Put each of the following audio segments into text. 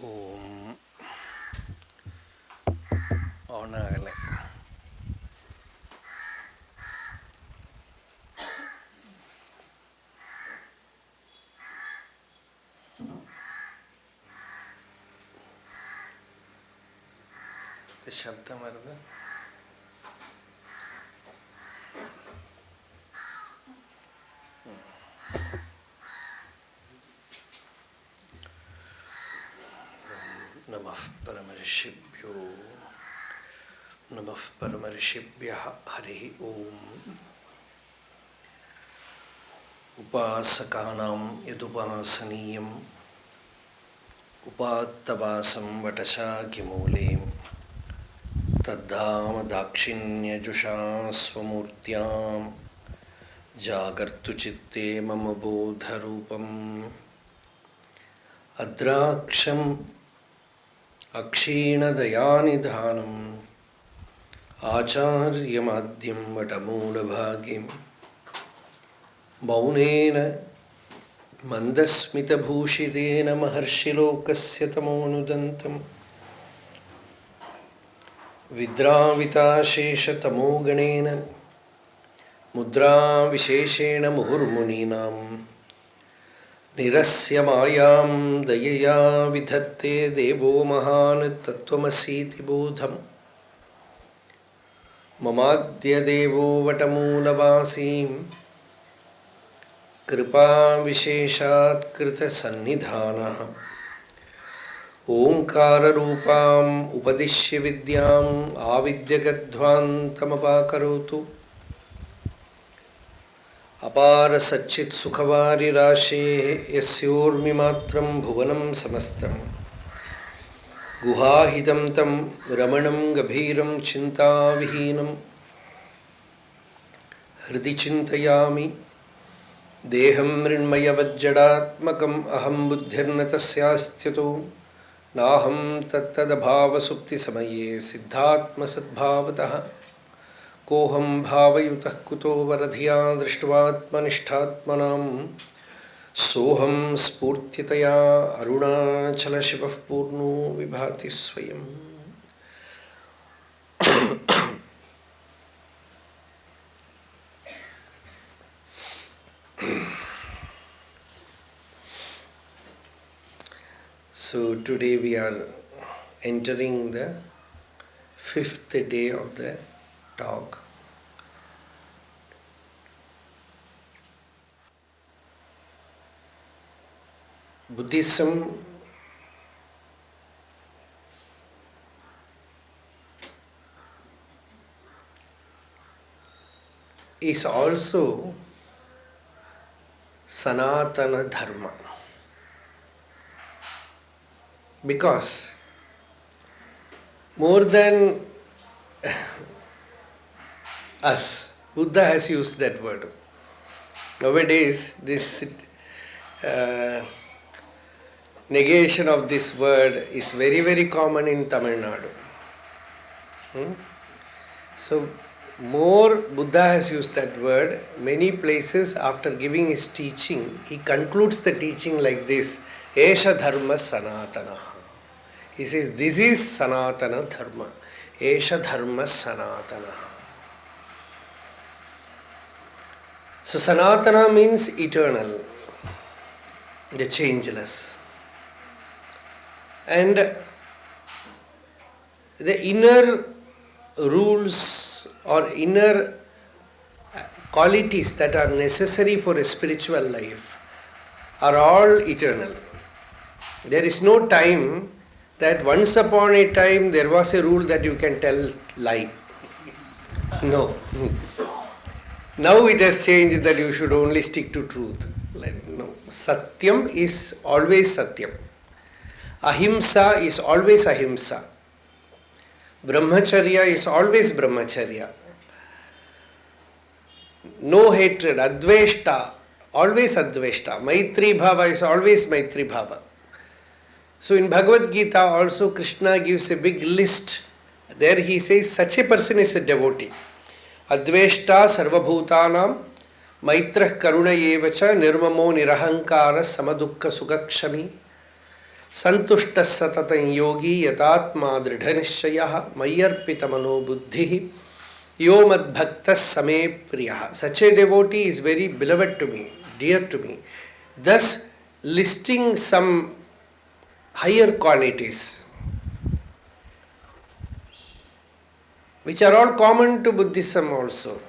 Om Onagale. The Shabdam Arda. Namah Paramarishibhyo. Namah Paramarishibhyah Harihi Om. Upasakanam yadupasaniyam upattavasam vatashakimulim taddhama dakshinyajusha swamurtyam jagartu chitte mama bodharupam adraksham akshīṇadayānidhānam ācāryamadhyam vatamūlabhāgim maunena mandasmitabhūshidena maharshilokasya tamonudantam vidrāvitāsheshatamōganena mudrāvisheshena muhurmunīnām Nirasya mayam dayaya vidhatte devo mahan tattvamasiti bodham mamadhya devo vatamūlavāsim kripa visheshat krita sannidhānah omkara rūpām upadishya vidyām avidyagadhvāntamapākarotu Apara Satchit Sukhavari Rashe Yasyormi Matram Bhuvanam Samastam Guhahidam Tam Ramanam Gabhiram Chinta Vihinam Hridi Chintayami Deham Rinmaya Vajjadatmakam Aham Buddhirnatasyastyato Naham Tattadabhava Supti Samaye Siddhatma Sadbhavataha Koham bhavayutah kuto varadhiya drishtvatmanishtatmanam soham spurtyataya arunachala shivah purno vibhati swayam. So today we are entering the 5th day of the talk. Buddhism is also Sanatana Dharma because more than us, Buddha has used that word. Nowadays, this negation of this word is very, very common in Tamil Nadu. So, more Buddha has used that word. Many places, after giving his teaching, he concludes the teaching like this: Esha Dharma Sanatana. He says, this is Sanatana Dharma. Esha Dharma Sanatana. So Sanatana means eternal, the changeless. And the inner rules or inner qualities that are necessary for a spiritual life are all eternal. There is no time that once upon a time there was a rule that you can tell lie. No. Now it has changed that you should only stick to truth. No. Satyam is always Satyam. Ahimsa is always Ahimsa. Brahmacharya is always Brahmacharya. No hatred, Adveshta, always Adveshta. Maitri Bhava is always Maitri Bhava. So in Bhagavad Gita also Krishna gives a big list. There he says such a person is a devotee. Adveshta sarvabhutanam maitrah karuna yevacha nirmamo nirahankara samadukka sugakshami Santushtas satatan yogi yatatma dridhanishayah mayarpita mano buddhi yo mad bhaktas same priyaha. Such a devotee is very beloved to me, dear to me. Thus, listing some higher qualities which are all common to Buddhism also.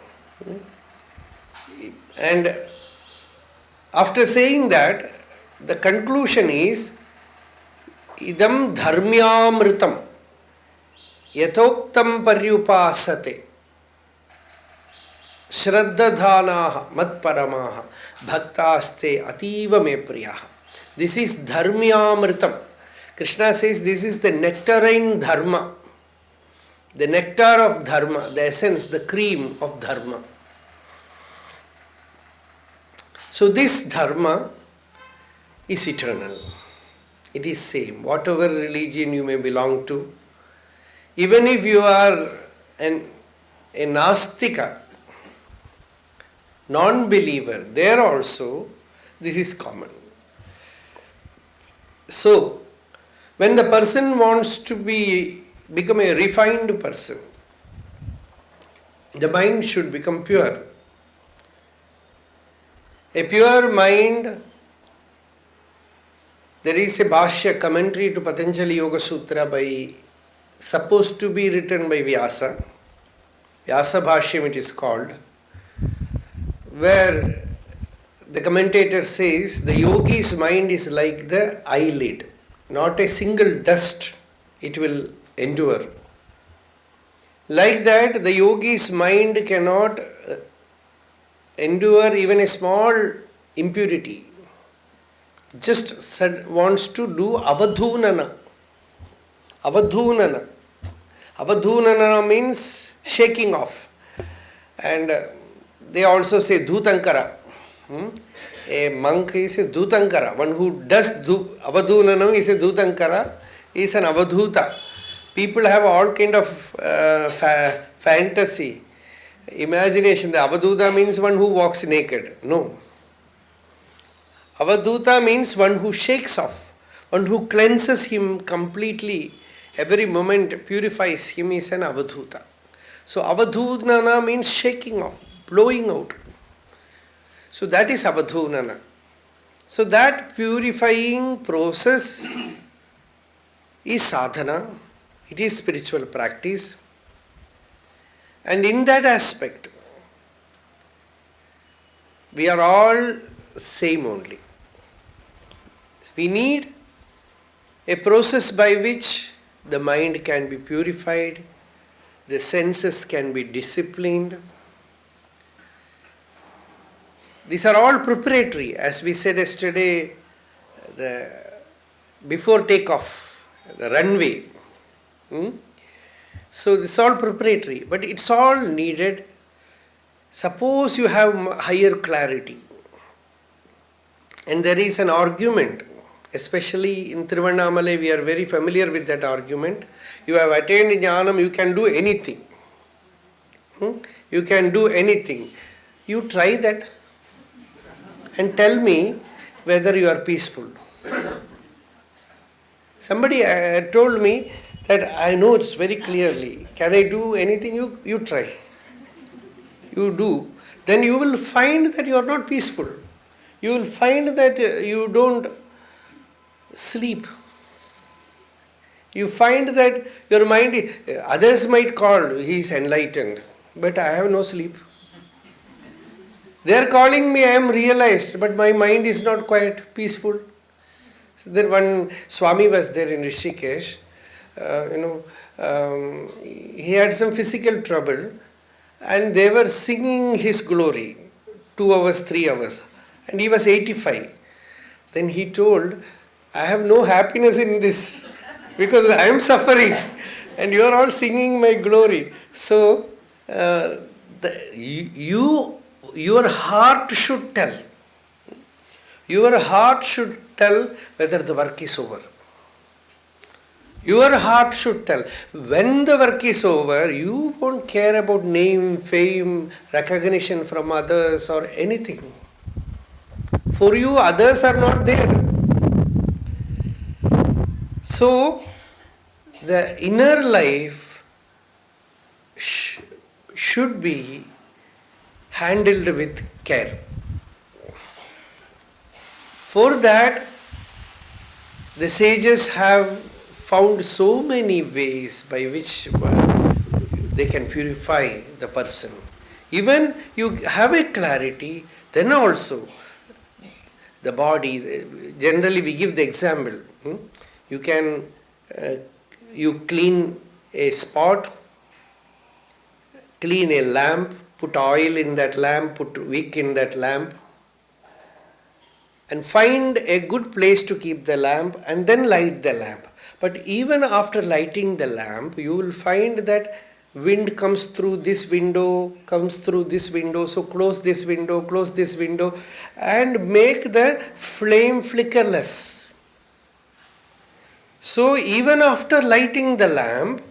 And after saying that, the conclusion is idam dharmyamritam yathoktam paryupasate shraddhadhanaha matparamaha bhaktaste ativa me priyaha. This is dharmyamritam. Krishna says this is the nectarine dharma, the nectar of dharma, the essence, the cream of dharma. So this dharma is eternal. It is same. Whatever religion you may belong to, even if you are a nastika, non-believer, there also this is common. So, when the person wants to become a refined person, the mind should become pure. A pure mind, there is a Bhashya commentary to Patanjali Yoga Sutra supposed to be written by Vyasa. Vyasa Bhashyam it is called, where the commentator says the yogi's mind is like the eyelid. Not a single dust it will endure. Like that, the yogi's mind cannot endure even a small impurity. Just wants to do avadhunana. Avadhunana. Avadhunana means shaking off. And they also say dhutankara. A monk is a dhutankara. One who does avadhunana is a dhutankara, is an avadhuta. People have all kind of fantasy, imagination. The avadhuta means one who walks naked. No. Avadhuta means one who shakes off, one who cleanses him completely, every moment purifies him is an avadhuta. So avadhunana means shaking off, blowing out. So that is avadhunana. So that purifying process is sadhana, it is spiritual practice. And in that aspect, we are all same only. We need a process by which the mind can be purified, the senses can be disciplined. These are all preparatory, as we said yesterday, before takeoff, the runway. So this is all preparatory, but it's all needed. Suppose you have higher clarity, and there is an argument, especially in Tiruvannamalai, we are very familiar with that argument. You have attained Jnanam, you can do anything. You can do anything. You try that and tell me whether you are peaceful. Somebody told me that I know it's very clearly. Can I do anything? You try. You do. Then you will find that you are not peaceful. You will find that you don't sleep. You find that your mind, others might call, he is enlightened, but I have no sleep. They are calling me, I am realized, but my mind is not quite peaceful. So there one Swami was there in Rishikesh. He had some physical trouble, and they were singing his glory 2 hours, 3 hours, and he was 85. Then he told, I have no happiness in this because I am suffering and you are all singing my glory. So your heart should tell. Your heart should tell whether the work is over. Your heart should tell. When the work is over, you won't care about name, fame, recognition from others or anything. For you, others are not there. So, the inner life should be handled with care. For that, the sages have found so many ways by which they can purify the person. Even you have a clarity, then also the body, generally we give the example. You can, you clean a spot, clean a lamp, put oil in that lamp, put wick in that lamp, and find a good place to keep the lamp and then light the lamp. But even after lighting the lamp, you will find that wind comes through this window, so close this window and make the flame flickerless. So even after lighting the lamp,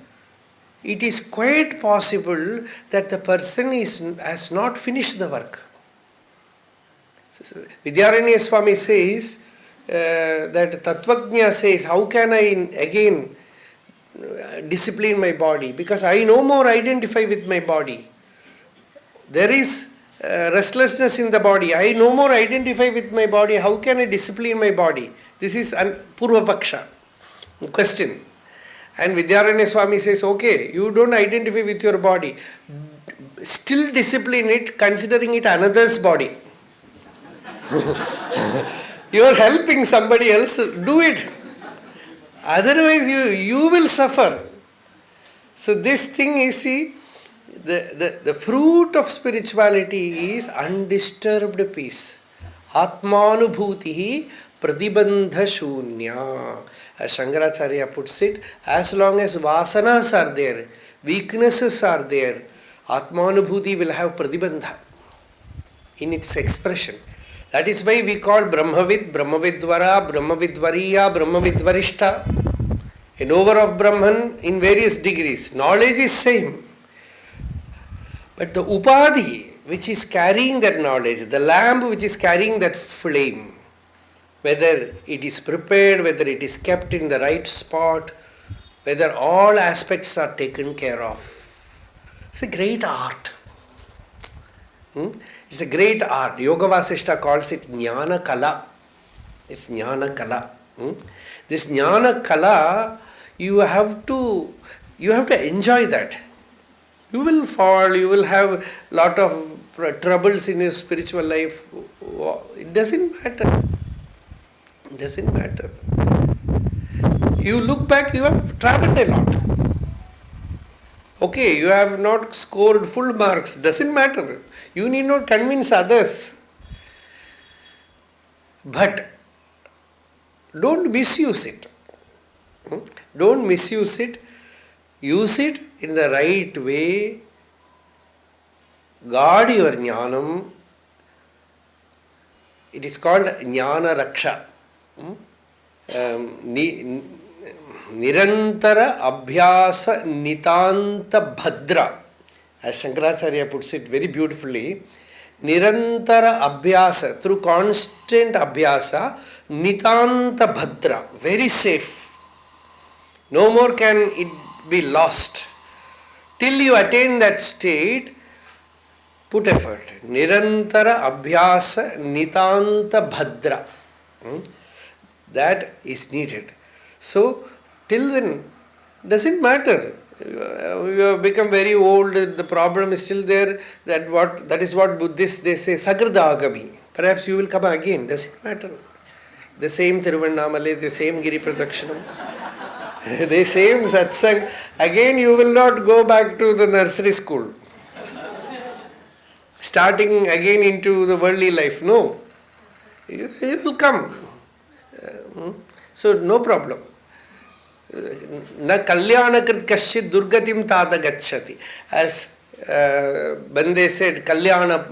it is quite possible that the person has not finished the work. Vidyaranya Swami says that Tattvajna says, how can I again discipline my body? Because I no more identify with my body. There is restlessness in the body. I no more identify with my body. How can I discipline my body? This is Purva Paksha question. And Vidyaranya Swami says, okay, you don't identify with your body. Still discipline it, considering it another's body. You are helping somebody else, do it. Otherwise you will suffer. So this thing is, see, the fruit of spirituality is undisturbed peace. Atmanubhutihi pradibandha shunya. As Shankaracharya puts it, as long as vasanas are there, weaknesses are there, Atmanubhuti will have pradibandha in its expression. That is why we call Brahmavid, Brahmavidvara, Brahmavidvariya, Brahmavidvarishta. A knower of Brahman in various degrees. Knowledge is same. But the upadhi which is carrying that knowledge, the lamp which is carrying that flame, whether it is prepared, whether it is kept in the right spot, whether all aspects are taken care of. It's a great art. It's a great art. Yoga Vasishta calls it Jnana Kala. It's Jnana Kala. This Jnana Kala, you have to enjoy that. You will fall, you will have lot of troubles in your spiritual life. It doesn't matter. It doesn't matter. You look back, you have traveled a lot. Okay, you have not scored full marks. Doesn't matter. You need not convince others. But don't misuse it. Don't misuse it. Use it in the right way. Guard your jnanam. It is called jnana raksha. Nirantara abhyasa nitanta bhadra. As Shankaracharya puts it very beautifully, Nirantara abhyasa, through constant abhyasa, nitanta bhadra, very safe. No more can it be lost. Till you attain that state, put effort. Nirantara abhyasa nitanta bhadra. That is needed. So, till then, doesn't matter. You have become very old, the problem is still there. That is what Buddhists, they say, Sagradagami. Perhaps you will come again, doesn't matter. The same Tiruvannamalai, the same Giri Pradakshinam, the same satsang. Again you will not go back to the nursery school. Starting again into the worldly life, no. You will come. So no problem. Na kalyanakrit kasyit durgatim tada gacchati. As Bande said, kalyana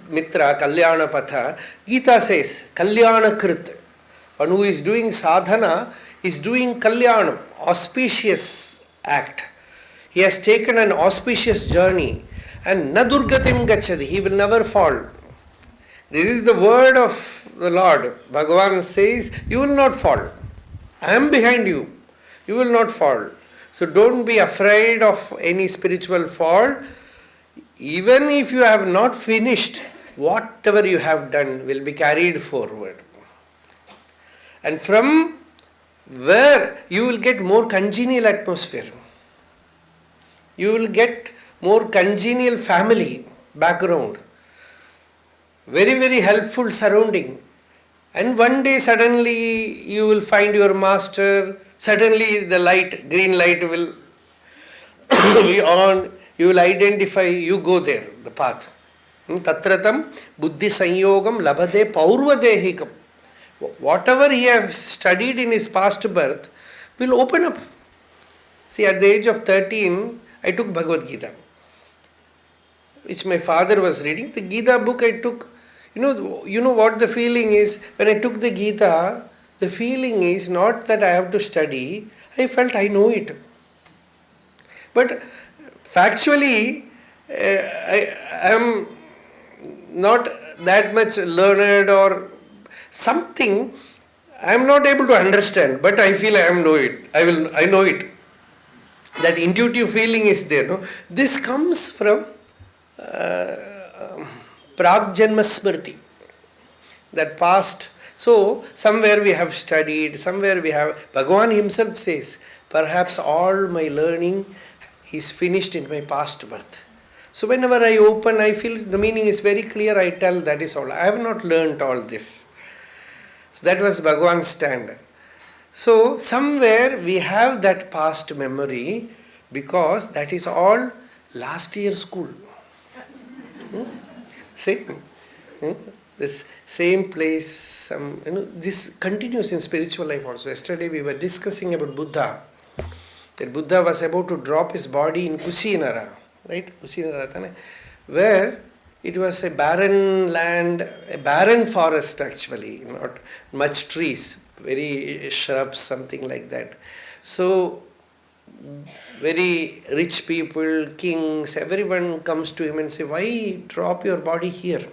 mitra, kalyana patha. Gita says, kalyanakrit. One who is doing sadhana is doing kalyanam, auspicious act. He has taken an auspicious journey. And na durgatim gacchati. He will never fall. This is the word of the Lord. Bhagavan says, you will not fall. I am behind you. You will not fall. So don't be afraid of any spiritual fall. Even if you have not finished, whatever you have done will be carried forward. And from where you will get more congenial atmosphere. You will get more congenial family background. Very, very helpful surrounding. And one day suddenly you will find your master, suddenly the light, green light will be on, you will identify, you go there, the path. Tatratam buddhi sanyogam labhade paurvadehikam. Whatever he has studied in his past birth will open up. See, at the age of 13, I took Bhagavad Gita, which my father was reading. The Gita book I took, you know what the feeling is? When I took the Gita, the feeling is not that I have to study. I felt I know it. But factually, I am not that much learned or something. I am not able to understand, but I feel I know it. I know it. That intuitive feeling is there. No? This comes from Pragjanma Smriti, that past. So, somewhere we have studied, somewhere we have, Bhagavan himself says, perhaps all my learning is finished in my past birth. So, whenever I open, I feel the meaning is very clear, I tell that is all. I have not learnt all this. So, that was Bhagavan's stand. So, somewhere we have that past memory because that is all last year's school. Same. This same place, this continues in spiritual life also. Yesterday we were discussing about Buddha. That Buddha was about to drop his body in Kusinara, right? Kusinara, where it was a barren land, a barren forest actually, not much trees, very shrubs, something like that. So, very rich people, kings, everyone comes to him and say, why drop your body here?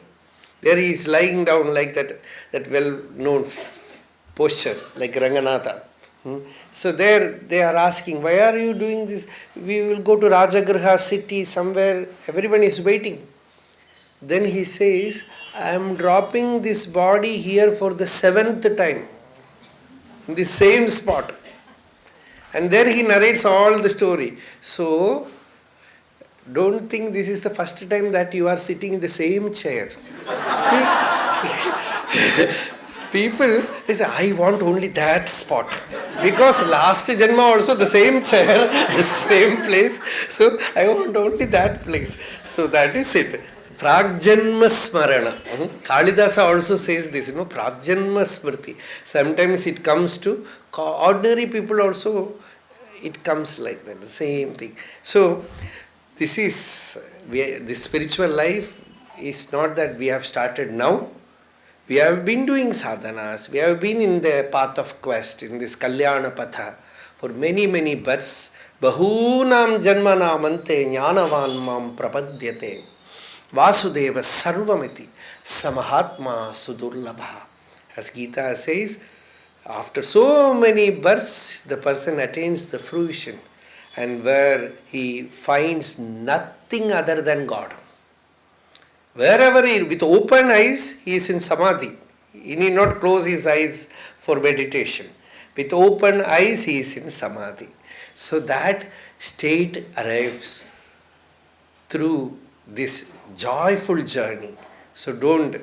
There he is lying down like that well-known posture, like Ranganatha. So there they are asking, why are you doing this? We will go to Rajagriha city somewhere, everyone is waiting. Then he says, I am dropping this body here for the 7th time, in the same spot. And there he narrates all the story. So, don't think this is the first time that you are sitting in the same chair. See, people, they say, I want only that spot. Because last Janma also the same chair, the same place. So, I want only that place. So, that is it. Pragjanma Smarana. Kalidasa also says this, Pragjanma Smriti. Sometimes it comes to ordinary people also, it comes like that, the same thing. So, this spiritual life is not that we have started now. We have been doing sadhanas, we have been in the path of quest, in this Kalyana Patha for many, many births. Bahunam janmanamante jnanavan mam prapadyate. Vasudeva sarvamiti samahatma sudurlabha. As Gita says, after so many births, the person attains the fruition and where he finds nothing other than God. Wherever he, with open eyes, he is in samadhi. He need not close his eyes for meditation. With open eyes, he is in samadhi. So that state arrives through this joyful journey. So don't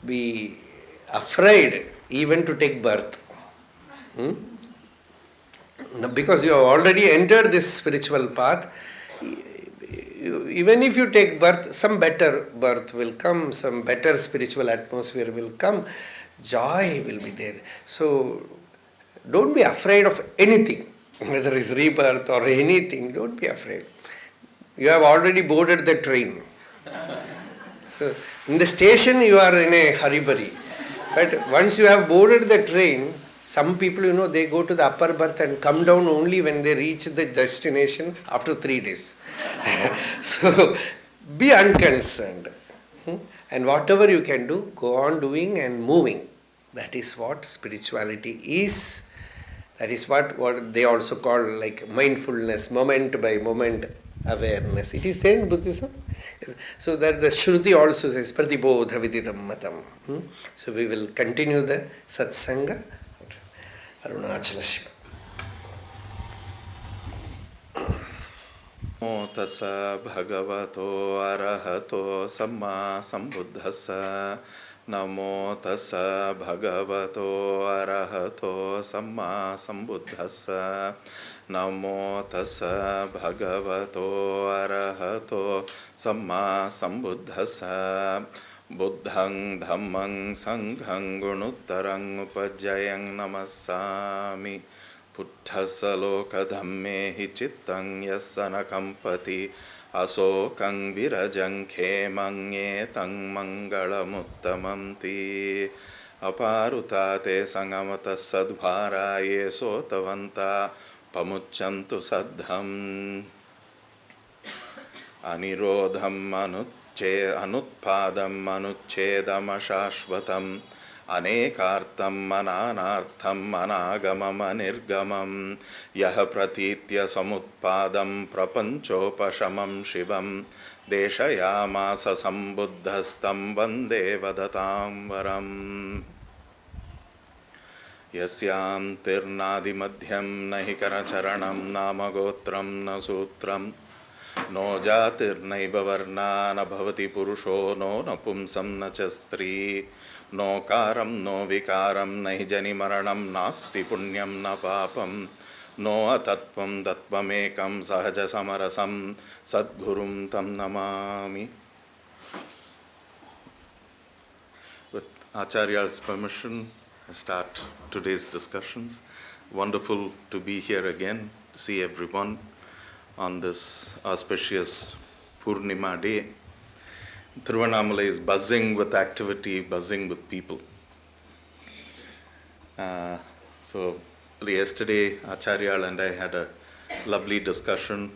be afraid even to take birth. Because you have already entered this spiritual path, even if you take birth, some better birth will come, some better spiritual atmosphere will come, joy will be there. So don't be afraid of anything, whether it's rebirth or anything, don't be afraid. You have already boarded the train. So in the station you are in a hurry-burry. But once you have boarded the train, some people, they go to the upper berth and come down only when they reach the destination after 3 days. So, be unconcerned. And whatever you can do, go on doing and moving. That is what spirituality is. That is what they also call like mindfulness, moment by moment awareness. It is there in Buddhism. So that the Shruti also says pratibodha vididam matam. So we will continue the satsanga. Arunachala Shiva. Namo tassa bhagavato arahato samma sambuddhassa. Namo tassa bhagavato arahato samma sambuddhassa. Namo tassa bhagavato arahato samma sambuddhassa. Buddhang dhammang sanghang gunuttarang upajjayang namassami. Puttasa loka dhamme hi chittang yasana kampati asokang virajang khemang etang mangalamuttamamti aparutate sangamata sadbhara yesotavanta pamucchantu saddham anirodham anutpadam anuchedam ashashvatam Anekartam mananartham anagamam anirgamam Yaha pratitya samutpadam prapanchopashamam shivam Deshayamasa sambuddhastam vande vadatam varam Yasyam tirnadi madhyam nahi karacharanam namagotram na sutram No jatirnaiva varna na bhavati purusho no napumsam na chastri No karam, no vikaram, nahi jani maranam, nasti punyam na papam, no atatvam tattvamekam sahaja samarasam, sadgurum tam namami. With Acharya's permission, I start today's discussions. Wonderful to be here again, to see everyone on this auspicious Purnima day. Tiruvannamalai is buzzing with activity, buzzing with people. So yesterday, Acharya and I had a lovely discussion,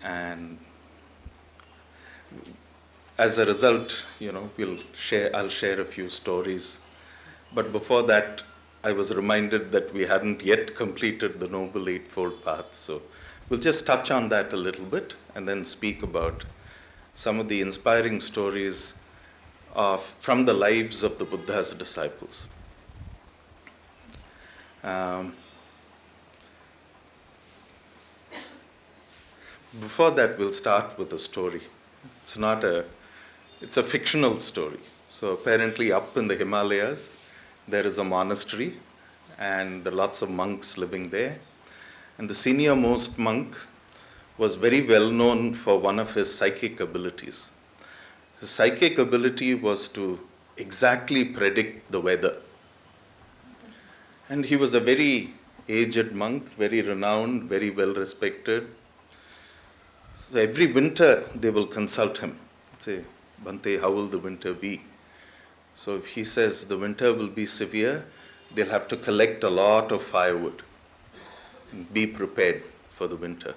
and as a result, I'll share a few stories. But before that, I was reminded that we hadn't yet completed the Noble Eightfold Path. So we'll just touch on that a little bit and then speak about some of the inspiring stories from the lives of the Buddha's disciples. Before that, we'll start with a story. It's a fictional story. So apparently up in the Himalayas, there is a monastery and there are lots of monks living there. And the senior most monk was very well known for one of his psychic abilities. His psychic ability was to exactly predict the weather. And he was a very aged monk, very renowned, very well respected. So every winter they will consult him. Say, Bhante, how will the winter be? So if he says the winter will be severe, they'll have to collect a lot of firewood and be prepared for the winter.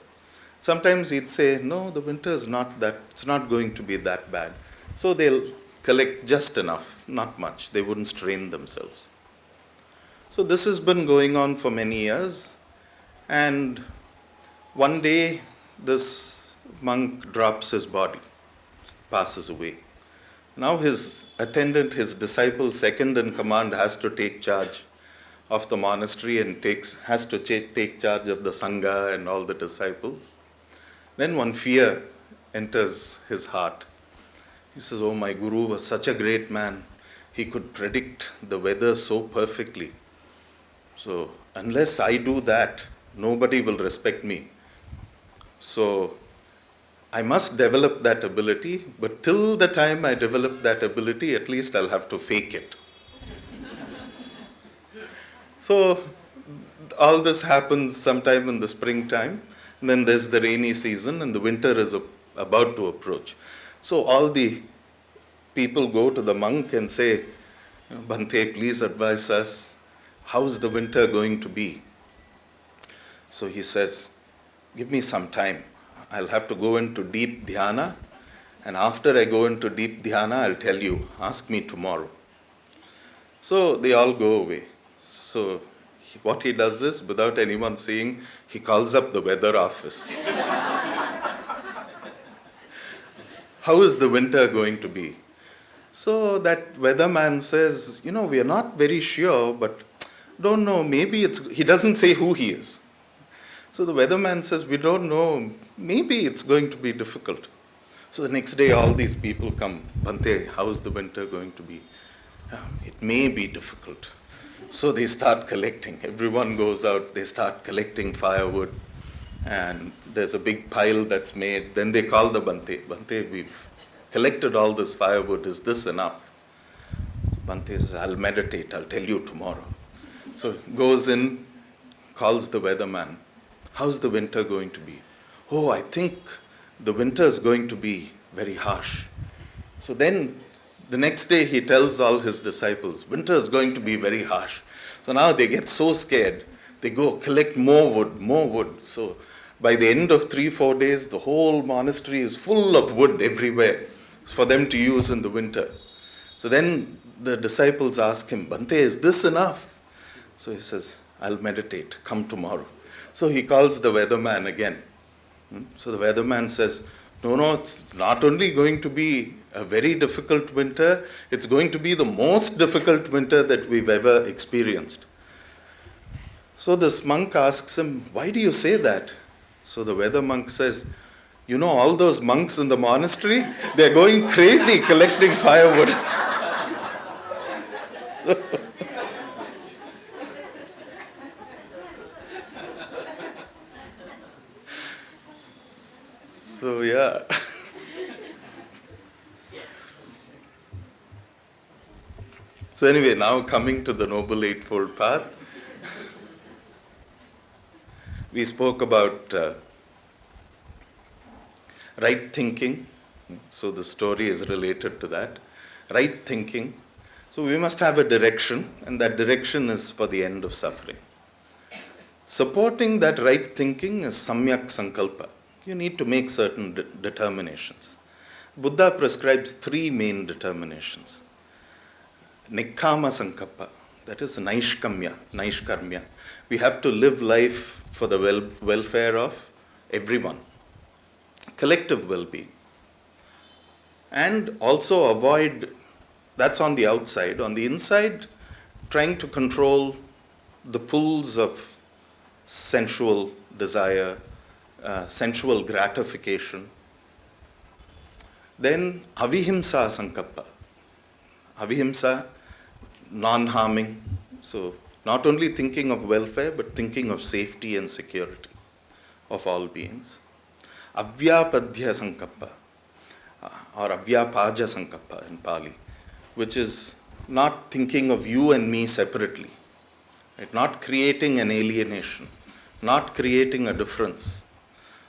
Sometimes he'd say, no, the winter is it's not going to be that bad. So they'll collect just enough, not much. They wouldn't strain themselves. So this has been going on for many years. And one day, this monk drops his body, passes away. Now his attendant, his disciple, second in command, has to take charge of the monastery and has to take charge of the Sangha and all the disciples. Then one fear enters his heart. He says, oh, my Guru was such a great man. He could predict the weather so perfectly. So unless I do that, nobody will respect me. So I must develop that ability, but till the time I develop that ability, at least I'll have to fake it. So all this happens sometime in the springtime. And then there's the rainy season and the winter is about to approach. So all the people go to the monk and say, Bhante, please advise us. How's the winter going to be? So he says, give me some time. I'll have to go into deep Dhyāna. And after I go into deep Dhyāna, I'll tell you, ask me tomorrow. So they all go away. So what he does is, without anyone seeing, he calls up the weather office. How is the winter going to be? So that weatherman says, we are not very sure, but don't know, maybe he doesn't say who he is. So the weatherman says, we don't know, maybe it's going to be difficult. So the next day all these people come, Bhante, how is the winter going to be? It may be difficult. So they start collecting. Everyone goes out, they start collecting firewood, and there's a big pile that's made. Then they call the Bhante. Bhante, we've collected all this firewood. Is this enough? Bhante says, I'll meditate. I'll tell you tomorrow. So goes in, calls the weatherman. How's the winter going to be? Oh, I think the winter is going to be very harsh. So then the next day he tells all his disciples, winter is going to be very harsh. So now they get so scared, they go collect more wood. So by the end of 3-4 days, the whole monastery is full of wood everywhere. It's for them to use in the winter. So then the disciples ask him, Bhante, is this enough? So he says, I'll meditate, come tomorrow. So he calls the weatherman again. So the weatherman says, no, it's not only going to be a very difficult winter, it's going to be the most difficult winter that we've ever experienced. So this monk asks him, why do you say that? So the weather monk says, all those monks in the monastery, they're going crazy collecting firewood. So yeah. So anyway, now coming to the Noble Eightfold Path, we spoke about right thinking. So the story is related to that. Right thinking. So we must have a direction, and that direction is for the end of suffering. Supporting that right thinking is samyak sankalpa. You need to make certain determinations. Buddha prescribes 3 main determinations. Nikkama sankappa, that is naishkarmya. We have to live life for the welfare of everyone, collective well-being. And also avoid, that's on the outside. On the inside, trying to control the pulls of sensual desire, sensual gratification. Then avihimsa sankappa. Avihimsa, non-harming. So not only thinking of welfare, but thinking of safety and security of all beings. Avyapadhya sankappa, or avyapaja sankappa in Pali, which is not thinking of you and me separately, right? Not creating an alienation, not creating a difference.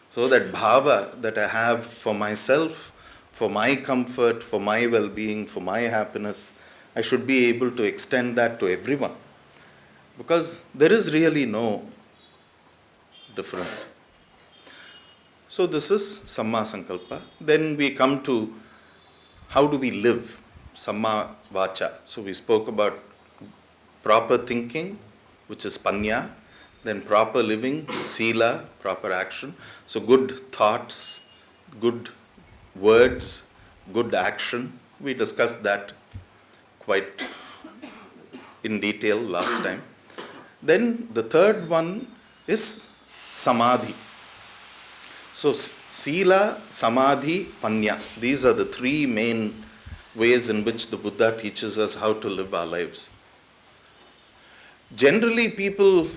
So that bhava that I have for myself, for my comfort, for my well-being, for my happiness, I should be able to extend that to everyone. Because there is really no difference. So this is Samma Sankalpa. Then we come to how do we live? Samma Vacha. So we spoke about proper thinking, which is Panya. Then proper living, Sila, proper action. So good thoughts, good words, good action. We discussed that quite in detail last time. Then the third one is Samadhi. So Sila, Samadhi, Panya. These are the 3 main ways in which the Buddha teaches us how to live our lives. Generally, people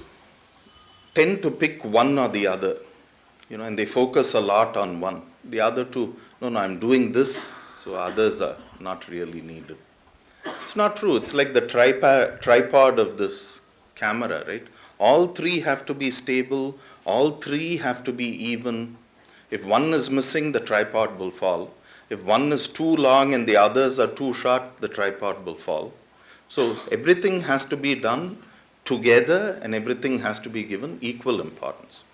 tend to pick one or the other, and they focus a lot on one. The other two, no, I'm doing this, so others are not really needed. It's not true. It's like the tripod of this camera, right? All 3 have to be stable. All 3 have to be even. If one is missing, the tripod will fall. If one is too long and the others are too short, the tripod will fall. So everything has to be done together and everything has to be given equal importance.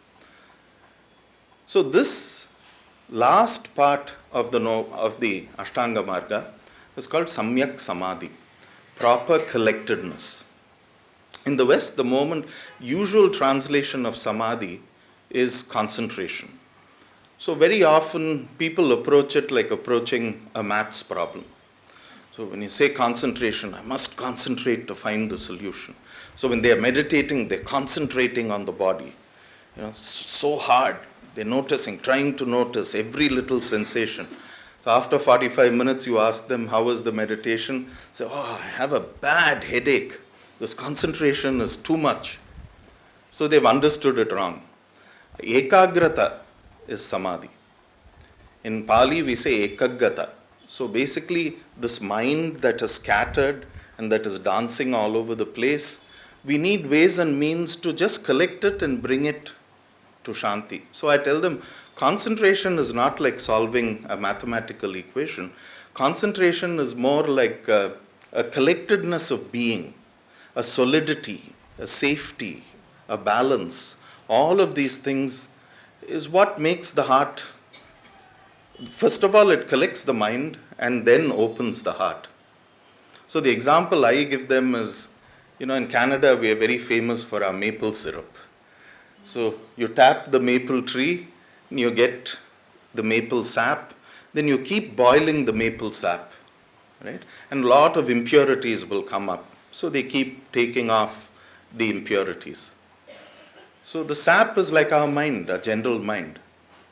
So this last part of the Ashtanga Marga is called Samyak Samadhi, proper collectedness. In the West, the usual translation of samadhi is concentration. So very often people approach it like approaching a maths problem. So when you say concentration, I must concentrate to find the solution. So when they are meditating, they're concentrating on the body. So hard. They're noticing, trying to notice every little sensation. So after 45 minutes, you ask them, how was the meditation? Say, I have a bad headache. This concentration is too much. So they've understood it wrong. Ekagrata is samadhi. In Pali, we say ekaggata. So basically, this mind that is scattered and that is dancing all over the place, we need ways and means to just collect it and bring it to Shanti. So I tell them, concentration is not like solving a mathematical equation. Concentration is more like a collectedness of being, a solidity, a safety, a balance. All of these things is what makes the heart. First of all, it collects the mind and then opens the heart. So the example I give them is, in Canada, we are very famous for our maple syrup. So you tap the maple tree, and you get the maple sap, then you keep boiling the maple sap, right? And a lot of impurities will come up. So they keep taking off the impurities. So the sap is like our mind, our general mind.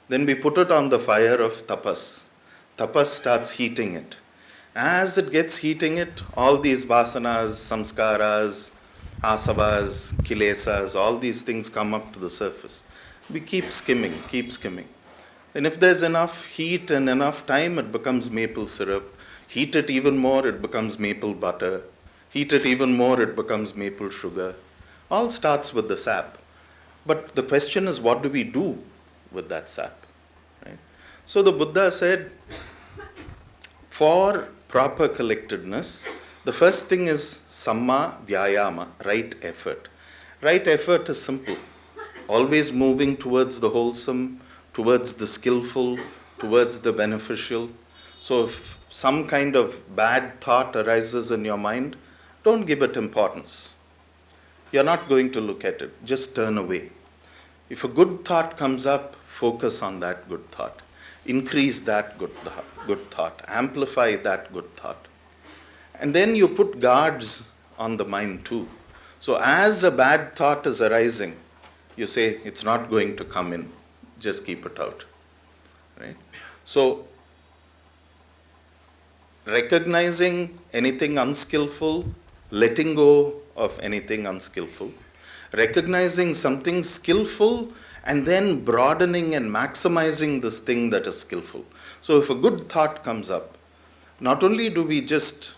Then we put it on the fire of tapas. Tapas starts heating it. As it gets heating it, all these vasanas, samskaras, asavas, kilesas, all these things come up to the surface. We keep skimming. And if there's enough heat and enough time, it becomes maple syrup. Heat it even more, it becomes maple butter. Heat it even more, it becomes maple sugar. All starts with the sap. But the question is, what do we do with that sap? Right? So the Buddha said, for proper collectedness, the first thing is samma vyayama, right effort. Right effort is simple. Always moving towards the wholesome, towards the skillful, towards the beneficial. So if some kind of bad thought arises in your mind, don't give it importance. You're not going to look at it. Just turn away. If a good thought comes up, focus on that good thought. Increase that good thought. Amplify that good thought. And then you put guards on the mind too. So as a bad thought is arising, you say, it's not going to come in. Just keep it out. Right? So recognizing anything unskillful, letting go of anything unskillful, recognizing something skillful, and then broadening and maximizing this thing that is skillful. So if a good thought comes up, not only do we just,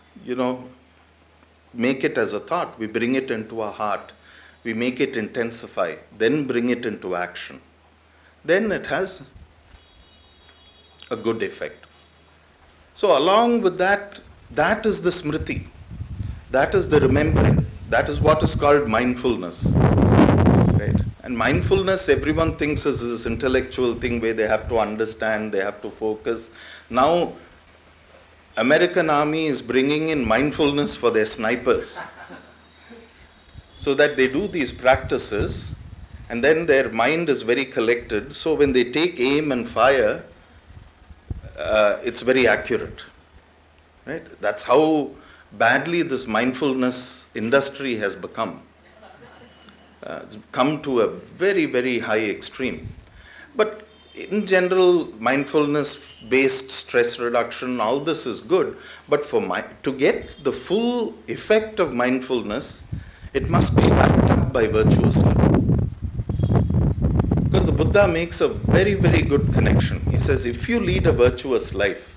make it as a thought, we bring it into our heart, we make it intensify, then bring it into action. Then it has a good effect. So along with that, that is the smriti. That is the remembering. That is what is called mindfulness. Right? And mindfulness, everyone thinks is this intellectual thing where they have to understand, they have to focus. Now, American Army is bringing in mindfulness for their snipers. So that they do these practices and then their mind is very collected. So when they take aim and fire, it's very accurate. Right? That's how badly this mindfulness industry has become. It's come to a very, very high extreme. But in general, mindfulness-based stress reduction, all this is good. But to get the full effect of mindfulness, it must be backed up by virtuous living. Because the Buddha makes a very, very good connection. He says, if you lead a virtuous life,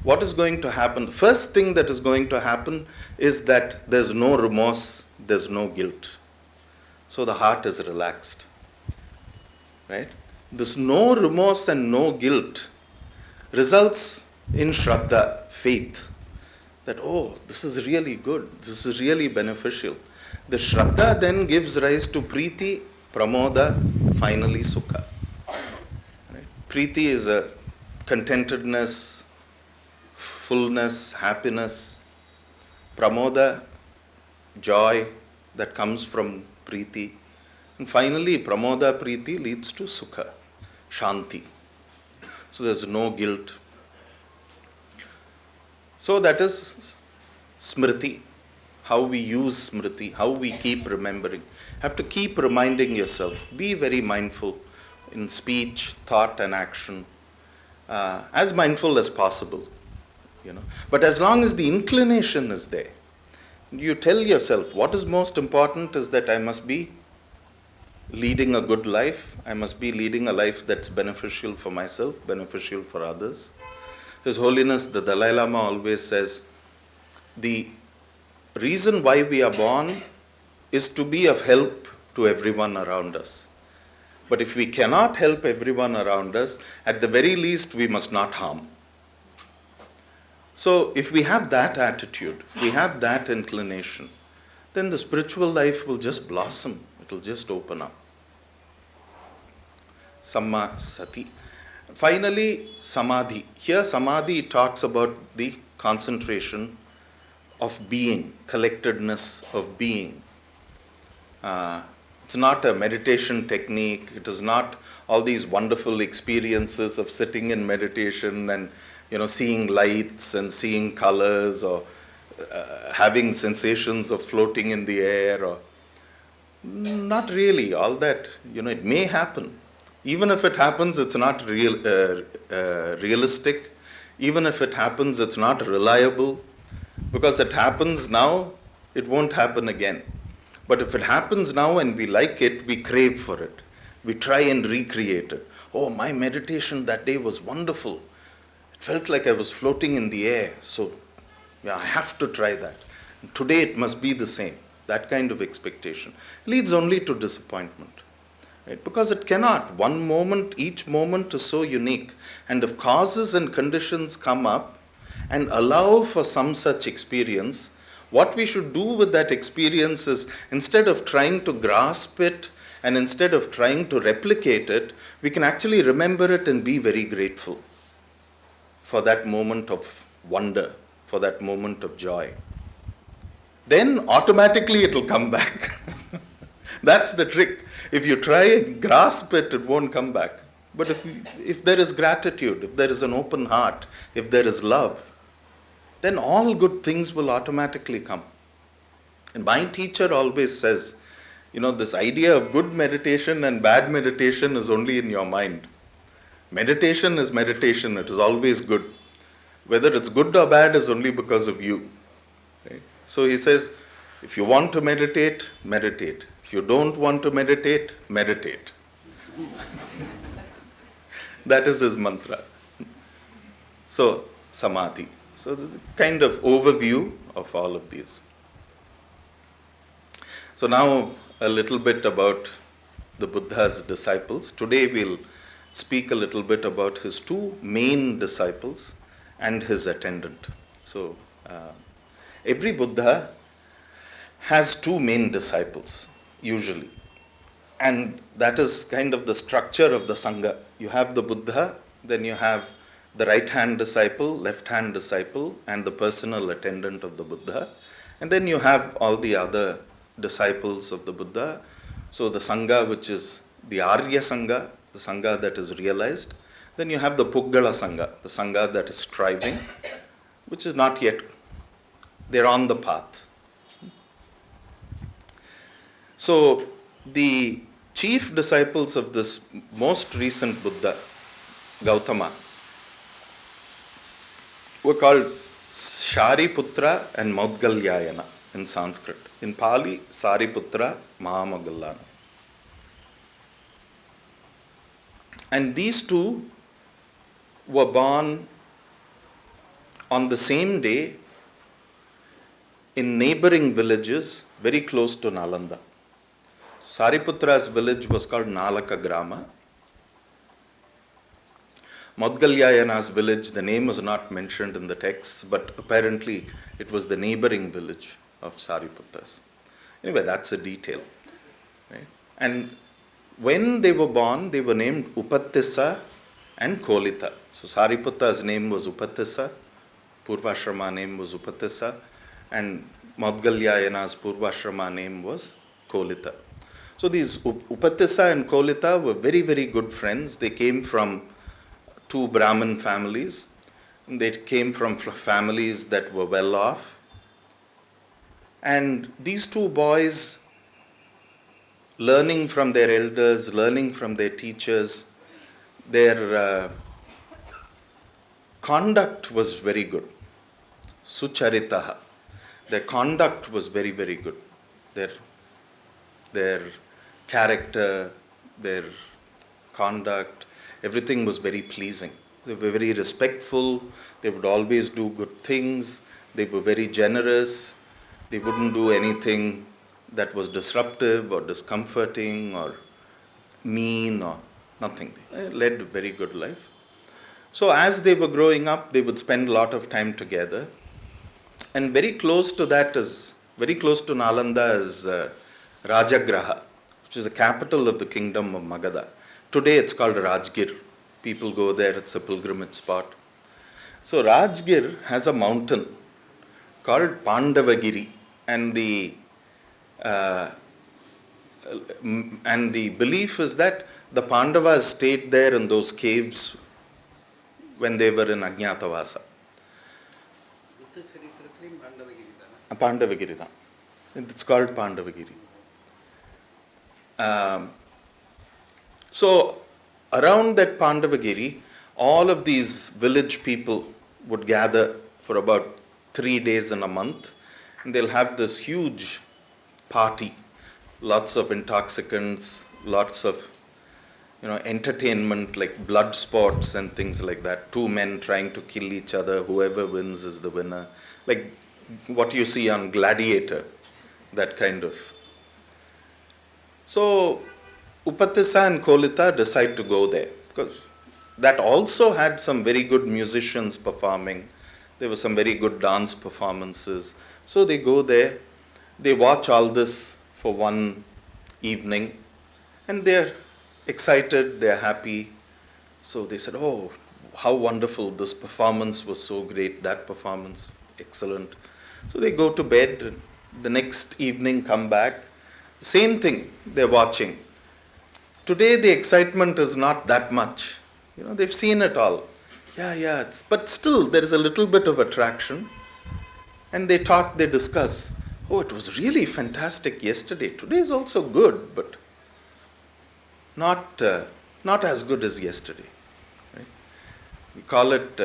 what is going to happen? The first thing that is going to happen is that there's no remorse, there's no guilt. So the heart is relaxed. Right? This no remorse and no guilt results in Shraddha, faith. That, this is really good, this is really beneficial. The Shraddha then gives rise to Priti, Pramoda, finally Sukha. Right? Priti is a contentedness, fullness, happiness. Pramoda, joy, that comes from Priti. And finally, Pramoda Priti leads to Sukha, Shanti. So there's no guilt. So that is Smriti, how we use Smriti, how we keep remembering. Have to keep reminding yourself. Be very mindful in speech, thought and action. As mindful as possible. But as long as the inclination is there, you tell yourself what is most important is that I must be leading a good life. I must be leading a life that's beneficial for myself, beneficial for others. His Holiness the Dalai Lama always says, the reason why we are born is to be of help to everyone around us. But if we cannot help everyone around us, at the very least we must not harm. So if we have that attitude, if we have that inclination, then the spiritual life will just blossom. It will just open up. Samma Sati. Finally, Samadhi. Here Samadhi talks about the concentration of being, collectedness of being. It's not a meditation technique. It is not all these wonderful experiences of sitting in meditation and seeing lights and seeing colors or having sensations of floating in the air or not really. All that, it may happen. Even if it happens, it's not realistic. Even if it happens, it's not reliable. Because it happens now, it won't happen again. But if it happens now and we like it, we crave for it. We try and recreate it. Oh, my meditation that day was wonderful. It felt like I was floating in the air. So, I have to try that. Today it must be the same. That kind of expectation leads only to disappointment. Right? Because it cannot. One moment, each moment is so unique. And if causes and conditions come up and allow for some such experience, what we should do with that experience is, instead of trying to grasp it and instead of trying to replicate it, we can actually remember it and be very grateful for that moment of wonder, for that moment of joy. Then automatically it will come back. That's the trick. If you try and grasp it, it won't come back. But if there is gratitude, if there is an open heart, if there is love, then all good things will automatically come. And my teacher always says, this idea of good meditation and bad meditation is only in your mind. Meditation is meditation. It is always good. Whether it's good or bad is only because of you. Right? So he says, if you want to meditate, meditate. If you don't want to meditate, meditate. That is his mantra. So, Samadhi. So, the kind of overview of all of these. So, now a little bit about the Buddha's disciples. Today we'll speak a little bit about his two main disciples and his attendant. So, every Buddha has two main disciples, usually. And that is kind of the structure of the Sangha. You have the Buddha, then you have the right-hand disciple, left-hand disciple, and the personal attendant of the Buddha. And then you have all the other disciples of the Buddha. So the Sangha, which is the Arya Sangha, the Sangha that is realized. Then you have the Puggala Sangha, the Sangha that is striving, which is not yet, they're on the path. So the chief disciples of this most recent Buddha, Gautama, were called Sariputta and Moggallana in Sanskrit. In Pali, Sariputta, Moggallana. And these two were born on the same day in neighboring villages very close to Nalanda. Sariputra's village was called Nalaka Grama. Moggallana's village, the name was not mentioned in the texts, but apparently it was the neighboring village of Sariputta's. Anyway, that's a detail. Right? And when they were born, they were named Upattissa and Kolita. So Sariputta's name was Upattissa, Purvashrama name was Upattissa, and Moggallana's Purvashrama name was Kolita. So these Upatissa and Kolita were very, very good friends. They came from two Brahmin families. They came from families that were well off. And these two boys, learning from their elders, learning from their teachers, their conduct was very good. Sucharitaha. Their conduct was very, very good. Their character, their conduct, everything was very pleasing. They were very respectful. They would always do good things. They were very generous. They wouldn't do anything that was disruptive or discomforting or mean or nothing. They led a very good life. So as they were growing up, they would spend a lot of time together. And very close to Nalanda is Rajagraha, which is the capital of the kingdom of Magadha. Today it's called Rajgir. People go there, it's a pilgrimage spot. So Rajgir has a mountain called Pandavagiri, and the belief is that the Pandavas stayed there in those caves when they were in Ajñātavasa. Pandavagiri. It's called Pandavagiri. So around that Pandavagiri, all of these village people would gather for about 3 days in a month, and they'll have this huge party, lots of intoxicants, lots of entertainment like blood sports and things like that. Two men trying to kill each other, whoever wins is the winner. Like what you see on Gladiator, that kind of. So Upatissa and Kolita decide to go there because that also had some very good musicians performing. There were some very good dance performances. So they go there, they watch all this for one evening, and they're excited, they're happy. So they said, oh, how wonderful, this performance was so great, that performance, excellent. So they go to bed, and the next evening come back, same thing, they're watching. Today the excitement is not that much. They've seen it all. But still there is a little bit of attraction. And they talk, they discuss, oh, it was really fantastic yesterday. Today is also good, but not as good as yesterday. Right? We call it,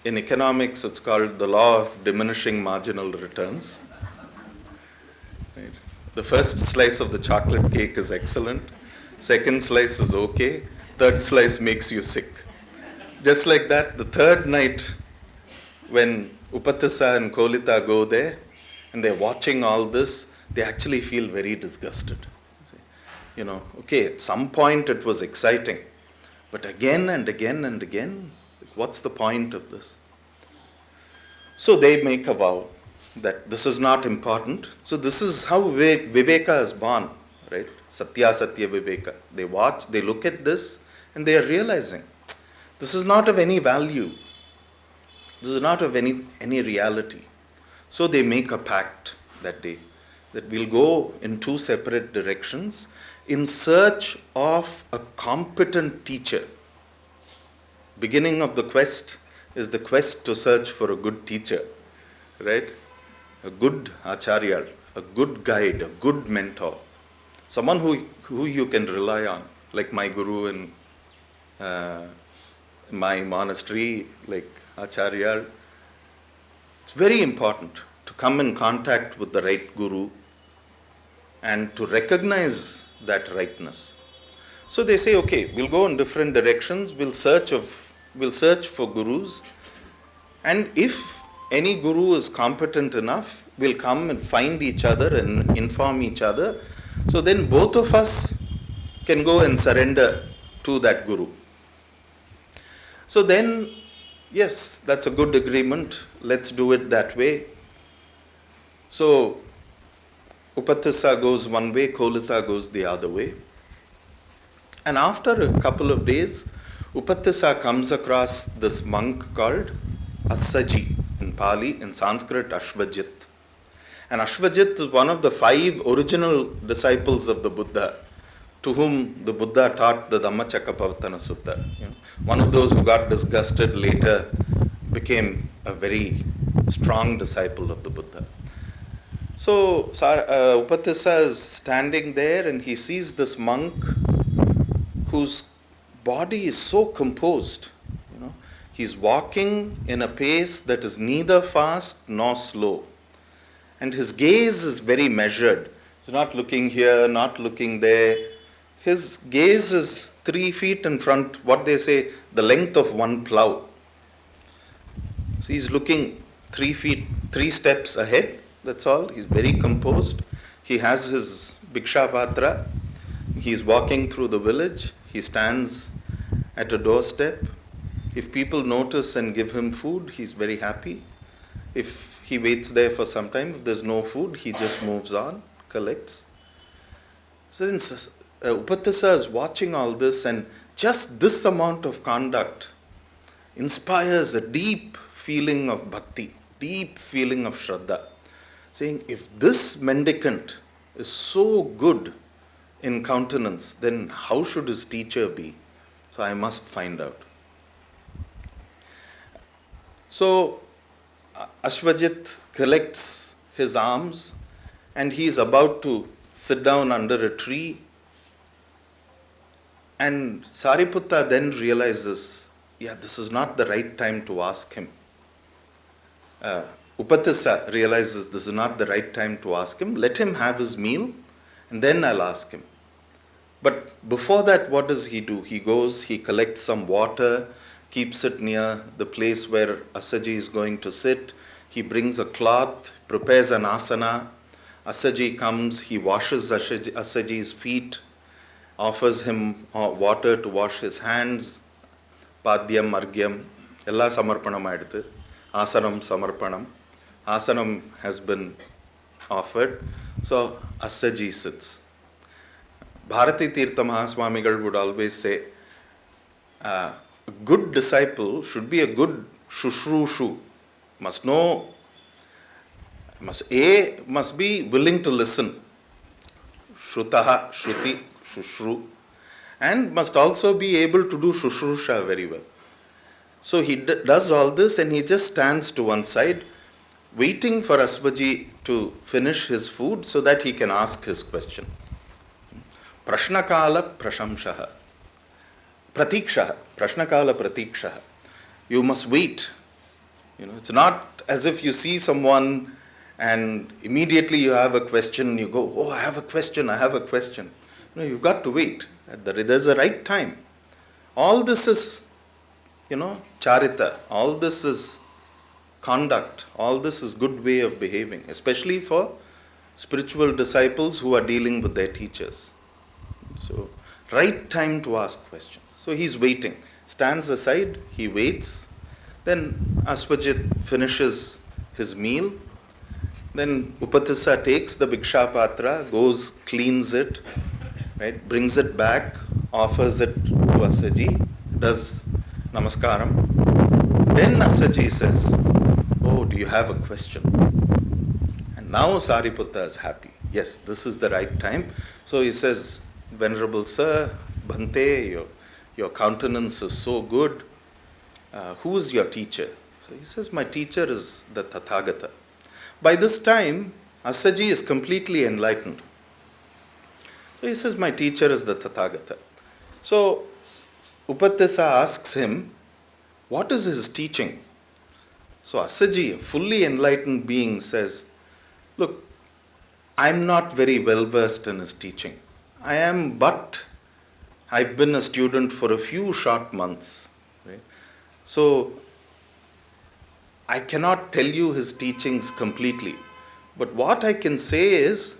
in economics, it's called the law of diminishing marginal returns. Right? The first slice of the chocolate cake is excellent. Second slice is okay. Third slice makes you sick. Just like that, the third night, when Upatissa and Kolita go there, and they're watching all this, they actually feel very disgusted. Okay, at some point it was exciting, but again and again and again, what's the point of this? So they make a vow that this is not important. So this is how Viveka is born, right? Satya Viveka. They watch, they look at this, and they are realizing this is not of any value. This is not of any reality. So they make a pact that day that we'll go in two separate directions in search of a competent teacher. Beginning of the quest is the quest to search for a good teacher, right? A good acharya, a good guide, a good mentor, someone who you can rely on, like my guru in my monastery, like Acharya. It's very important to come in contact with the right guru and to recognize that rightness. So they say, okay, we'll go in different directions, we'll search for gurus, and if any guru is competent enough, we'll come and find each other and inform each other. So then both of us can go and surrender to that guru. So then, yes, that's a good agreement. Let's do it that way. So Upatissa goes one way, Kolita goes the other way. And after a couple of days, Upatissa comes across this monk called Assaji in Pali, in Sanskrit Ashvajit. And Ashvajit is one of the 5 original disciples of the Buddha, to whom the Buddha taught the Dhammacakkappavattana Sutta. One of those who got disgusted later became a very strong disciple of the Buddha. So Upatissa is standing there and he sees this monk whose body is so composed. He's walking in a pace that is neither fast nor slow. And his gaze is very measured. He's not looking here, not looking there. His gaze is 3 feet in front, what they say, the length of one plow. So he's looking 3 steps ahead. That's all. He's very composed. He has his Bhiksha Patra. He's walking through the village. He stands at a doorstep. If people notice and give him food, he's very happy. If he waits there for some time, if there's no food, he just moves on, collects. So then Upatissa is watching all this, and just this amount of conduct inspires a deep feeling of bhakti, deep feeling of shraddha. Saying, if this mendicant is so good in countenance, then how should his teacher be? So I must find out. So Ashvajit collects his alms and he is about to sit down under a tree. And Sariputta then realizes, this is not the right time to ask him. Upatissa realizes this is not the right time to ask him. Let him have his meal and then I'll ask him. But before that, what does he do? He goes, he collects some water, keeps it near the place where Assaji is going to sit. He brings a cloth, prepares an asana. Assaji comes, he washes Assaji's feet, offers him water to wash his hands, Padyam, Argyam, Ella Samarpanam Adithu, Asanam Samarpanam. Asanam has been offered. So Assaji sits. Bharati Tirtha Mahaswamigal would always say, a good disciple should be a good shushrushu. Must be willing to listen. Shrutaha, Shruti, Shushru. And must also be able to do shushrusha very well. So he does all this and he just stands to one side, waiting for Asvaji to finish his food so that he can ask his question. Prashnakala prashamshaha. Pratikshaha. Prashnakala pratikshaha. You must wait. It's not as if you see someone and immediately you have a question, you go, oh, I have a question. You've got to wait. There's a right time. All this is, charita. All this is conduct. All this is good way of behaving, especially for spiritual disciples who are dealing with their teachers. So, right time to ask questions. So he's waiting. Stands aside, he waits. Then Asvajit finishes his meal. Then Upatissa takes the Bhiksha Patra, goes, cleans it, right, brings it back, offers it to Assaji, does Namaskaram. Then Assaji says, oh, do you have a question? And now Sariputta is happy. Yes, this is the right time. So he says, Venerable Sir, Bhante, your countenance is so good. Who is your teacher? So he says, my teacher is the Tathagata. By this time, Assaji is completely enlightened. So he says, my teacher is the Tathagata. So Upatissa asks him, what is his teaching? So Assaji, a fully enlightened being, says, look, I'm not very well versed in his teaching. I've been a student for a few short months. Right? So I cannot tell you his teachings completely. But what I can say is,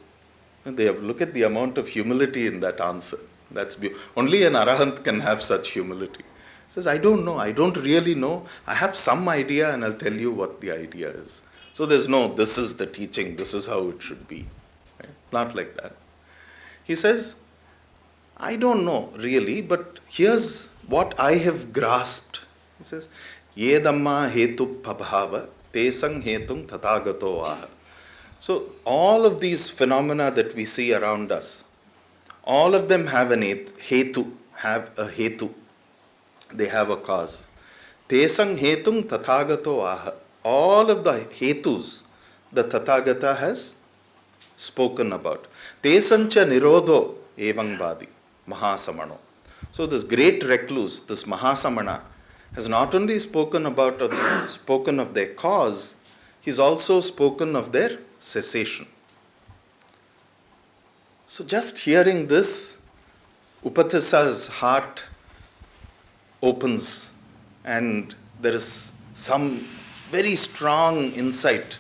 look at the amount of humility in that answer. That's only an arahant can have such humility. He says, I don't know. I don't really know. I have some idea and I'll tell you what the idea is. So there's no, this is the teaching, this is how it should be. Right? Not like that. He says, I don't know really, but here's what I have grasped. He says, Ye dhamma hetu pabhava tesang hetung tathagato aha. So all of these phenomena that we see around us, all of them have an hetu, have a hetu. They have a cause. Tesang hetung tathagato aha. All of the hetus the Tathagata has spoken about. Tesancha nirodho evang vadi mahasamano. So this great recluse, this Mahasamana, has not only spoken of their cause, he's also spoken of their cessation. So just hearing this, Upatisa's heart opens and there is some very strong insight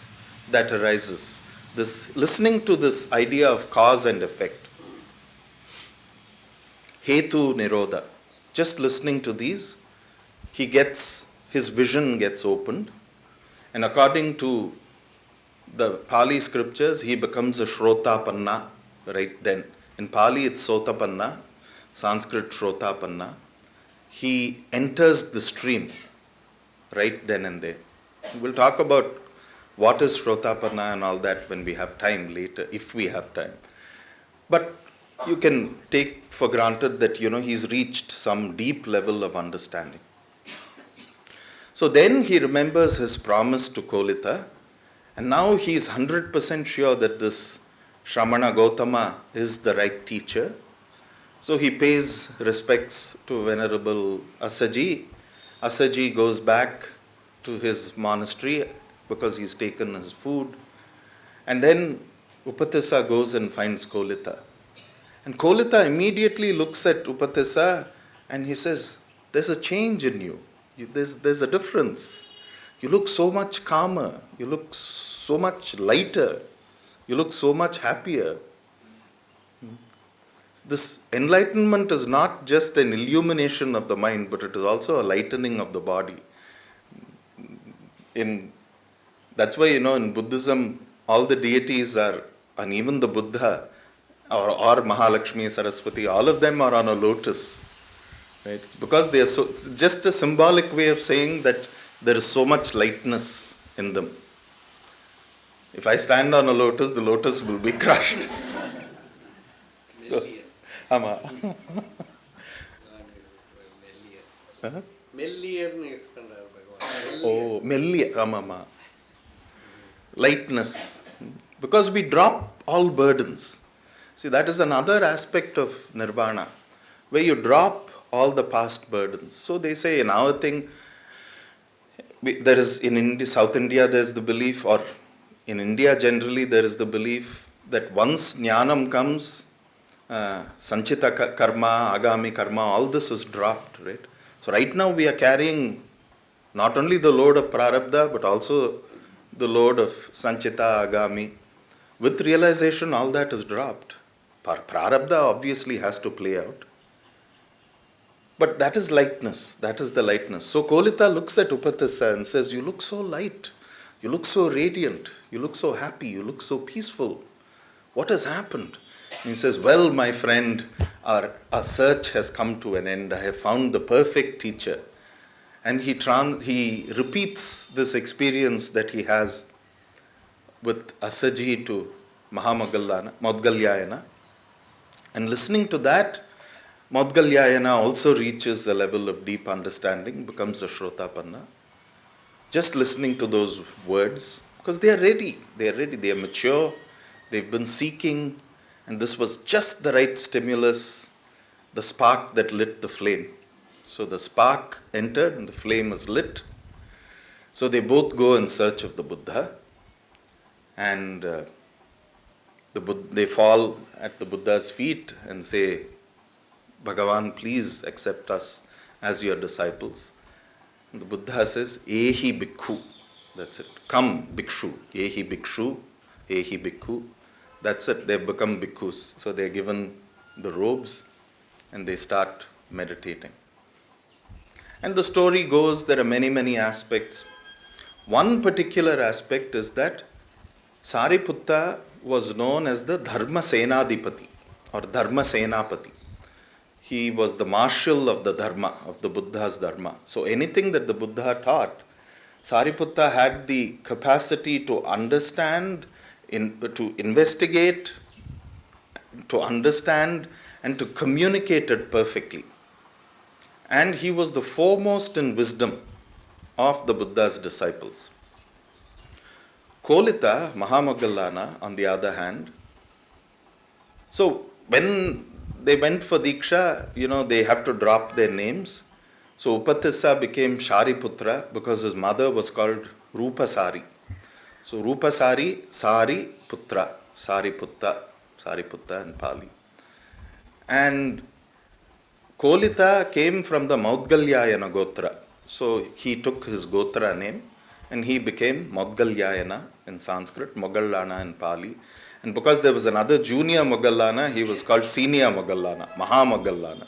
that arises. This listening to this idea of cause and effect. Hetu Nirodha. Just listening to these, his vision gets opened, and according to the Pali scriptures, he becomes a Shrotapanna right then. In Pali it's Sotapanna, Sanskrit Shrotapanna. He enters the stream right then and there. We'll talk about what is Shrotapanna and all that when we have time later, if we have time. But you can take for granted that, he's reached some deep level of understanding. So then he remembers his promise to Kolita, and now he's 100% sure that this Shramana Gautama is the right teacher. So he pays respects to Venerable Asaji. Asaji goes back to his monastery because he's taken his food. And then Upatissa goes and finds Kolita. And Kolita immediately looks at Upatissa and he says, there's a change in you. There's a difference. You look so much calmer. You look so much lighter. You look so much happier. This enlightenment is not just an illumination of the mind, but it is also a lightening of the body. That's why, in Buddhism, all the deities are, and even the Buddha, or Mahalakshmi, Saraswati, all of them are on a lotus. Right? Because they are just a symbolic way of saying that there is so much lightness in them. If I stand on a lotus, the lotus will be crushed. So, Ama. Oh, Melliya, Ramama. Lightness. Because we drop all burdens. See, that is another aspect of nirvana, where you drop all the past burdens. So they say in our thing, there is in India, South India, there is the belief, or in India generally, there is the belief that once jnanam comes, sanchita karma, agami karma, all this is dropped, right? So right now we are carrying not only the load of prarabdha, but also the load of sanchita, agami. With realization, all that is dropped. Prarabdha obviously has to play out. But that is lightness. That is the lightness. So Kolita looks at Upatissa and says, you look so light. You look so radiant. You look so happy. You look so peaceful. What has happened? And he says, well, my friend, our search has come to an end. I have found the perfect teacher. And he repeats this experience that he has with Asaji to Moggallana. And listening to that, Moggallana also reaches a level of deep understanding, becomes a Shrotapanna. Just listening to those words, because they are ready, they are mature, they've been seeking, and this was just the right stimulus, the spark that lit the flame. So the spark entered and the flame is lit. So they both go in search of the Buddha, and they fall at the Buddha's feet and say, Bhagavan, please accept us as your disciples. And the Buddha says, Ehi Bhikkhu. That's it. Come, Bhikshu. Ehi Bhikshu. Ehi Bhikkhu. That's it. They've become bhikkhus. So they're given the robes and they start meditating. And the story goes, there are many, many aspects. One particular aspect is that Sariputta was known as the Dharma Senadipati or Dharma Senapati. He was the marshal of the Dharma, of the Buddha's Dharma. So anything that the Buddha taught, Sariputta had the capacity to understand, to investigate, to understand, and to communicate it perfectly. And he was the foremost in wisdom of the Buddha's disciples. Kolita, Moggallana, on the other hand, so when they went for Diksha, they have to drop their names. So Upatissa became Shariputra because his mother was called Rupasari. So Rupasari, Sari Putra, Sariputta in Pali. And Kolita came from the Moggallana Gotra. So he took his Gotra name and he became Moggallana in Sanskrit, Moggallana in Pali. And because there was another junior Moggallana, he was called senior Moggallana, Moggallana.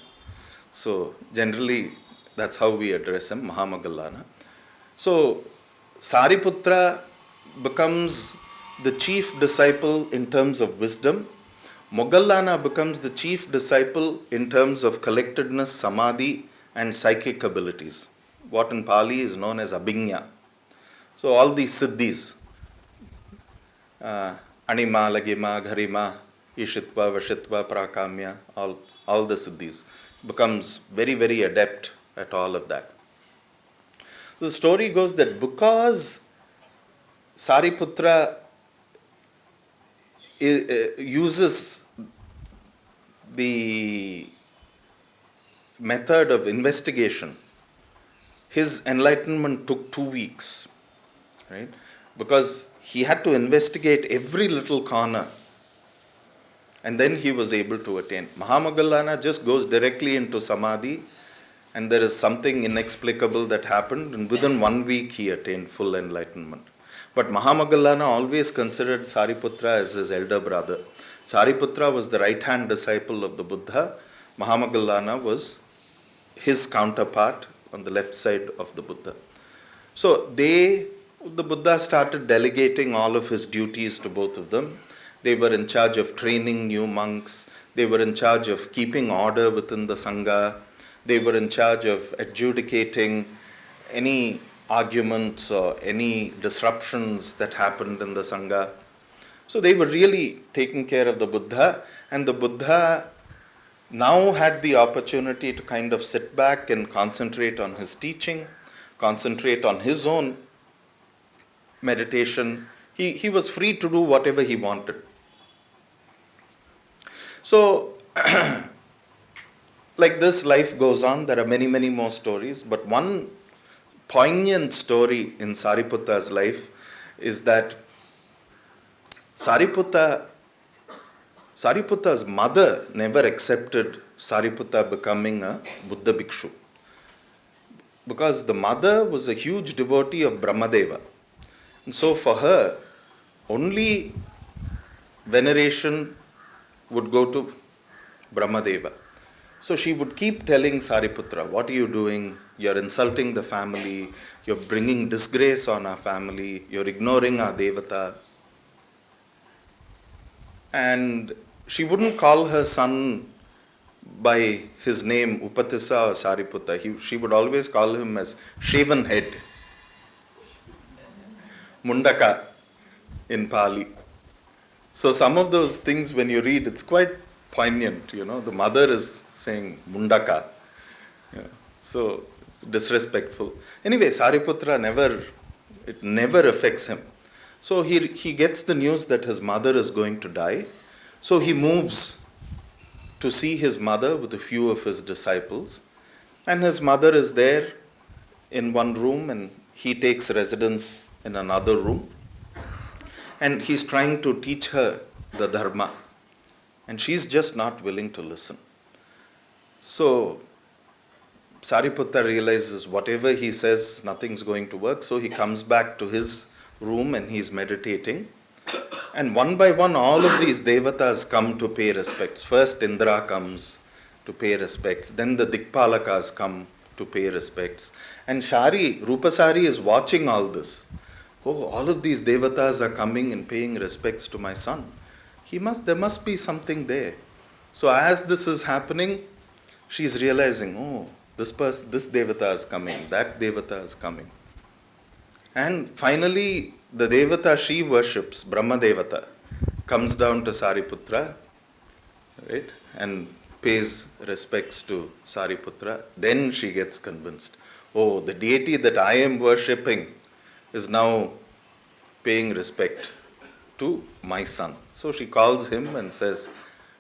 So generally, that's how we address him, Moggallana. So Sariputra becomes the chief disciple in terms of wisdom. Moggallana becomes the chief disciple in terms of collectedness, samadhi, and psychic abilities. What in Pali is known as abhinya. So all these siddhis, anima, lagima, gharima, ishitva, vashitva, prakamya, all the siddhis, becomes very, very adept at all of that. The story goes that because Sariputra uses the method of investigation, his enlightenment took 2 weeks, right? Because he had to investigate every little corner and then he was able to attain. Moggallana just goes directly into samadhi and there is something inexplicable that happened and within 1 week he attained full enlightenment. But Moggallana always considered Sariputra as his elder brother. Sariputra was the right-hand disciple of the Buddha. Moggallana was his counterpart on the left side of the Buddha. So the Buddha started delegating all of his duties to both of them. They were in charge of training new monks. They were in charge of keeping order within the Sangha. They were in charge of adjudicating any arguments or any disruptions that happened in the Sangha. So they were really taking care of the Buddha, and the Buddha now had the opportunity to kind of sit back and concentrate on his teaching, concentrate on his own meditation. He was free to do whatever he wanted. So, like this, life goes on. There are many, many more stories, but one poignant story in Sariputta's life is that Sariputta's mother never accepted Sariputta becoming a Buddha Bhikshu because the mother was a huge devotee of Brahmadeva. And so for her, only veneration would go to Brahmadeva. So she would keep telling Sariputra, what are you doing? You're insulting the family. You're bringing disgrace on our family. You're ignoring our Devata. And she wouldn't call her son by his name, Upatissa or Sariputta. She would always call him as shaven head. Mundaka in Pali. So some of those things when you read, it's quite poignant, The mother is saying Mundaka. So it's disrespectful. Anyway, Sariputra never affects him. So he gets the news that his mother is going to die. So he moves to see his mother with a few of his disciples. And his mother is there in one room and he takes residence in another room. And he's trying to teach her the Dharma. And she's just not willing to listen. So Sariputta realizes whatever he says, nothing's going to work. So he comes back to his room and he's meditating. And one by one, all of these devatas come to pay respects. First Indra comes to pay respects. Then the Dikpalakas come to pay respects. And Rupasari is watching all this. Oh, all of these devatas are coming and paying respects to my son. There must be something there. So as this is happening, she's realizing, oh, this devata is coming, that devata is coming. And finally, the Devata she worships, Brahma Devata, comes down to Sariputra, right, and pays respects to Sariputra. Then she gets convinced, oh, the deity that I am worshipping is now paying respect to my son. So she calls him and says,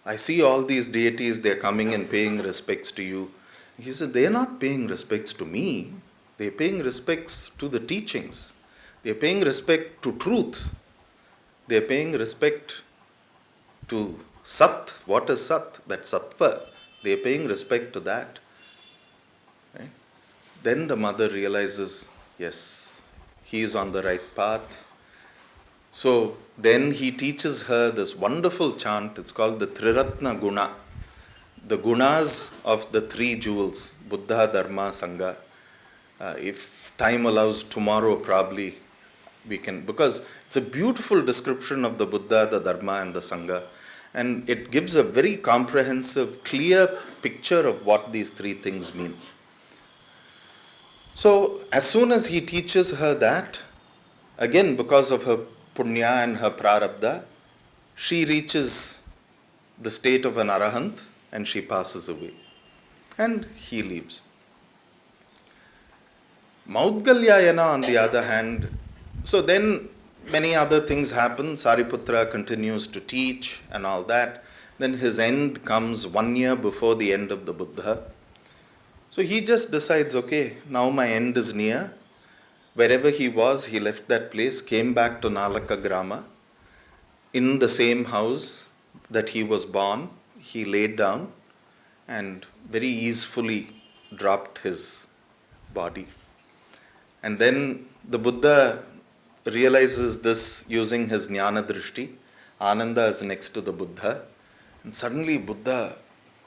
I see all these deities, they're coming and paying respects to you. He said, they're not paying respects to me, they're paying respects to the teachings. They're paying respect to truth. They're paying respect to Sat. What is Sat? That's Sattva. They're paying respect to that. Right? Then the mother realizes, yes, he is on the right path. So then he teaches her this wonderful chant. It's called the Triratna Guna. The gunas of the three jewels, Buddha, Dharma, Sangha. If time allows, tomorrow probably we can, because it's a beautiful description of the Buddha, the Dharma and the Sangha. And it gives a very comprehensive, clear picture of what these three things mean. So as soon as he teaches her that, again because of her punya and her prarabdha, she reaches the state of an arahant and she passes away. And he leaves. Moggallana, on the other hand, so then many other things happen. Sariputra continues to teach and all that. Then his end comes 1 year before the end of the Buddha. So he just decides, okay, now my end is near. Wherever he was, he left that place, came back to Nalaka Grama. In the same house that he was born, he laid down and very easily dropped his body. And then the Buddha realizes this using his jnana drishti. Ananda is next to the Buddha. And suddenly Buddha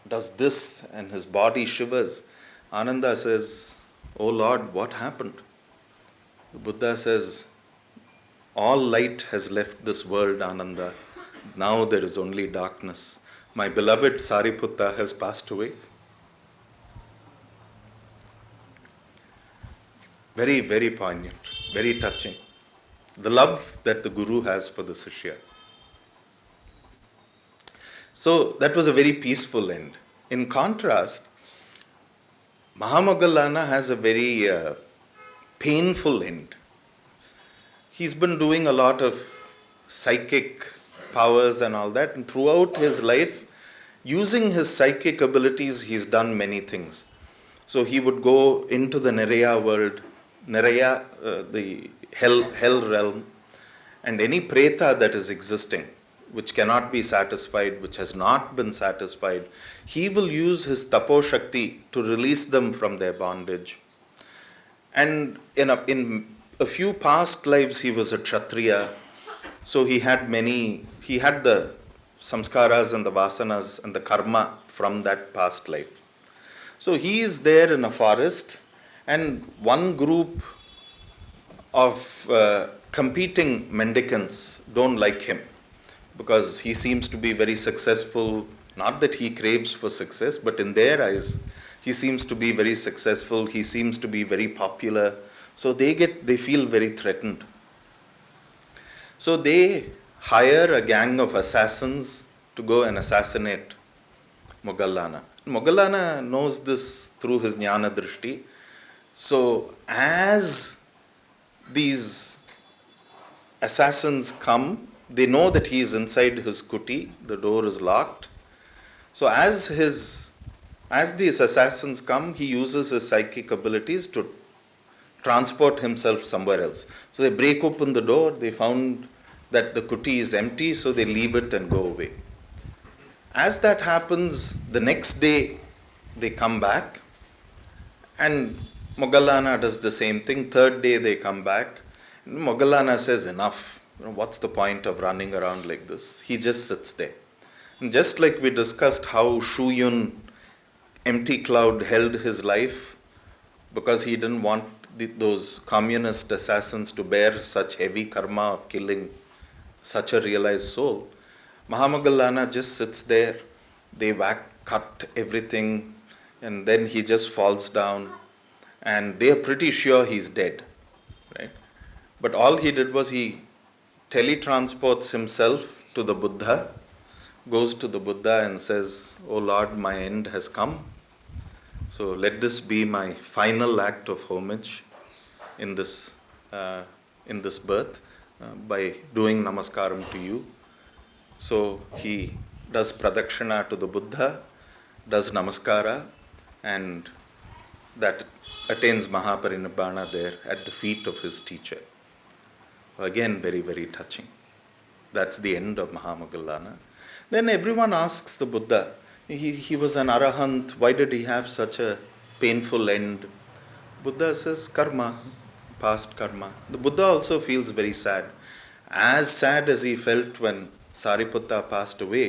does this and his body shivers. Ananda says, oh Lord, what happened? The Buddha says, all light has left this world, Ananda. Now there is only darkness. My beloved Sariputta has passed away. Very, very poignant, very touching. The love that the Guru has for the Sishya. So that was a very peaceful end. In contrast, Moggallana has a very painful end. He's been doing a lot of psychic powers and all that, and throughout his life, using his psychic abilities, he's done many things. So he would go into the Niraya world, the hell realm, and any preta that is existing, which cannot be satisfied, which has not been satisfied, he will use his tapo shakti to release them from their bondage. And in a few past lives, he was a kshatriya, so he had the samskaras and the vasanas and the karma from that past life. So he is there in a forest, and one group of competing mendicants don't like him because he seems to be very successful. Not that he craves for success, but in their eyes, he seems to be very successful. He seems to be very popular. So they feel very threatened. So they hire a gang of assassins to go and assassinate Moggallana. Moggallana knows this through his jnana drishti. So as these assassins come, they know that he is inside his kuti, the door is locked. So as these assassins come, he uses his psychic abilities to transport himself somewhere else. So they break open the door, they found that the kuti is empty, so they leave it and go away. As that happens, the next day they come back, and Moggallana does the same thing. Third day they come back. And Moggallana says, enough. What's the point of running around like this? He just sits there. And just like we discussed how Shuyun, empty cloud, held his life because he didn't want those communist assassins to bear such heavy karma of killing such a realized soul. Moggallana just sits there. They cut everything, and then he just falls down. And they are pretty sure he's dead, right? But all he did was he teletransports himself to the Buddha, goes to the Buddha and says, "Oh Lord, my end has come. So let this be my final act of homage in this birth by doing namaskaram to you." So he does pradakshina to the Buddha, does namaskara, and that attains Mahaparinibbana there at the feet of his teacher. Again, very, very touching. That's the end of Moggallana. Then everyone asks the Buddha, he was an arahant, why did he have such a painful end? Buddha says, karma, past karma. The Buddha also feels very sad. As sad as he felt when Sariputta passed away,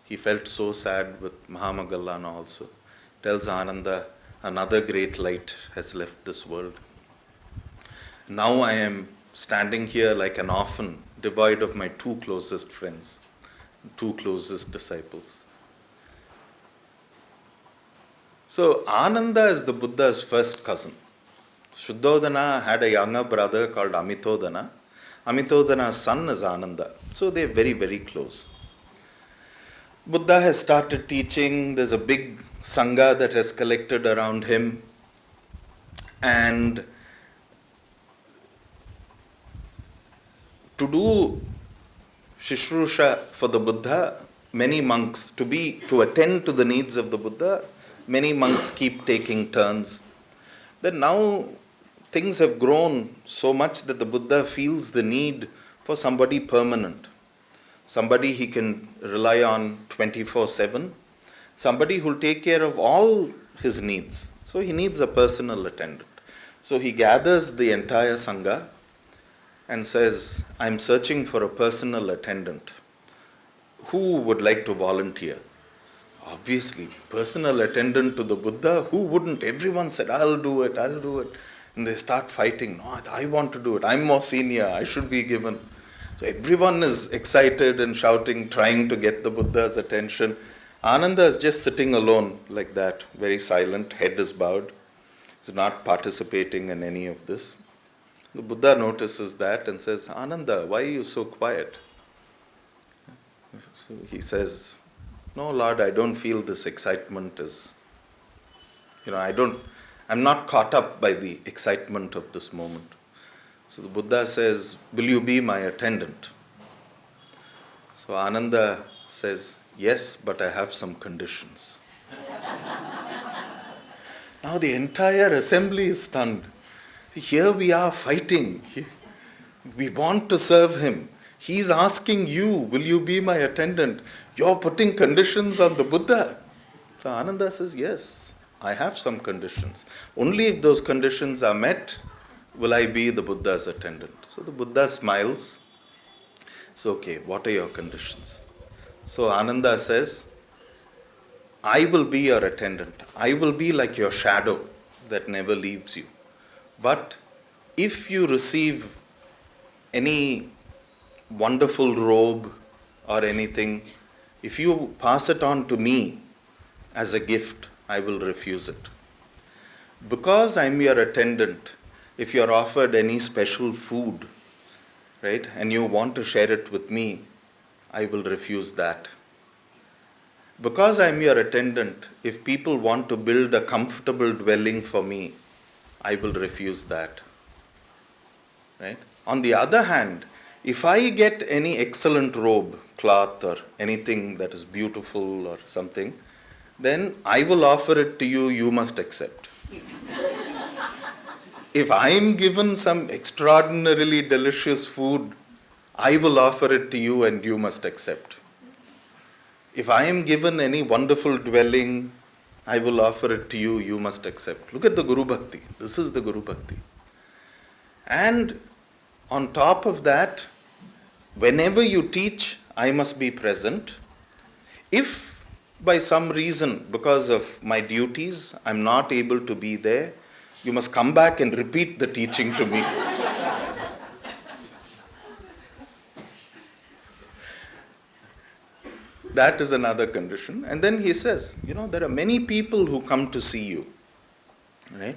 he felt so sad with Moggallana also. Tells Ananda, another great light has left this world. Now I am standing here like an orphan, devoid of my two closest friends, two closest disciples. So Ananda is the Buddha's first cousin. Shuddhodana had a younger brother called Amitodana. Amitodana's son is Ananda. So they're very, very close. Buddha has started teaching. There's a big sangha that has collected around him. And to do Shishrusha for the Buddha, many monks, to attend to the needs of the Buddha, many monks keep taking turns. Then now things have grown so much that the Buddha feels the need for somebody permanent, somebody he can rely on 24/7, somebody who'll take care of all his needs. So he needs a personal attendant. So he gathers the entire Sangha and says, I'm searching for a personal attendant. Who would like to volunteer? Obviously, personal attendant to the Buddha, who wouldn't? Everyone said, I'll do it. And they start fighting. No, I want to do it. I'm more senior. I should be given. So everyone is excited and shouting, trying to get the Buddha's attention. Ananda is just sitting alone like that, very silent, head is bowed. He's not participating in any of this. The Buddha notices that and says, Ananda, why are you so quiet? So he says, no, Lord, I don't feel this excitement is, I'm not caught up by the excitement of this moment. So the Buddha says, will you be my attendant? So Ananda says, yes, but I have some conditions. Now the entire assembly is stunned. Here we are fighting. We want to serve him. He's asking you, will you be my attendant? You're putting conditions on the Buddha. So Ananda says, yes, I have some conditions. Only if those conditions are met, will I be the Buddha's attendant. So the Buddha smiles. So, okay, what are your conditions? So Ananda says, I will be your attendant. I will be like your shadow that never leaves you. But if you receive any wonderful robe or anything, if you pass it on to me as a gift, I will refuse it. Because I'm your attendant, if you're offered any special food, right, and you want to share it with me, I will refuse that. Because I'm your attendant, if people want to build a comfortable dwelling for me, I will refuse that. Right? On the other hand, if I get any excellent robe, cloth, or anything that is beautiful or something, then I will offer it to you, you must accept. If I am given some extraordinarily delicious food, I will offer it to you and you must accept. If I am given any wonderful dwelling, I will offer it to you, you must accept. Look at the Guru Bhakti. This is the Guru Bhakti. And on top of that, whenever you teach, I must be present. If by some reason, because of my duties, I'm not able to be there, you must come back and repeat the teaching to me. That is another condition. And then he says, there are many people who come to see you. Right?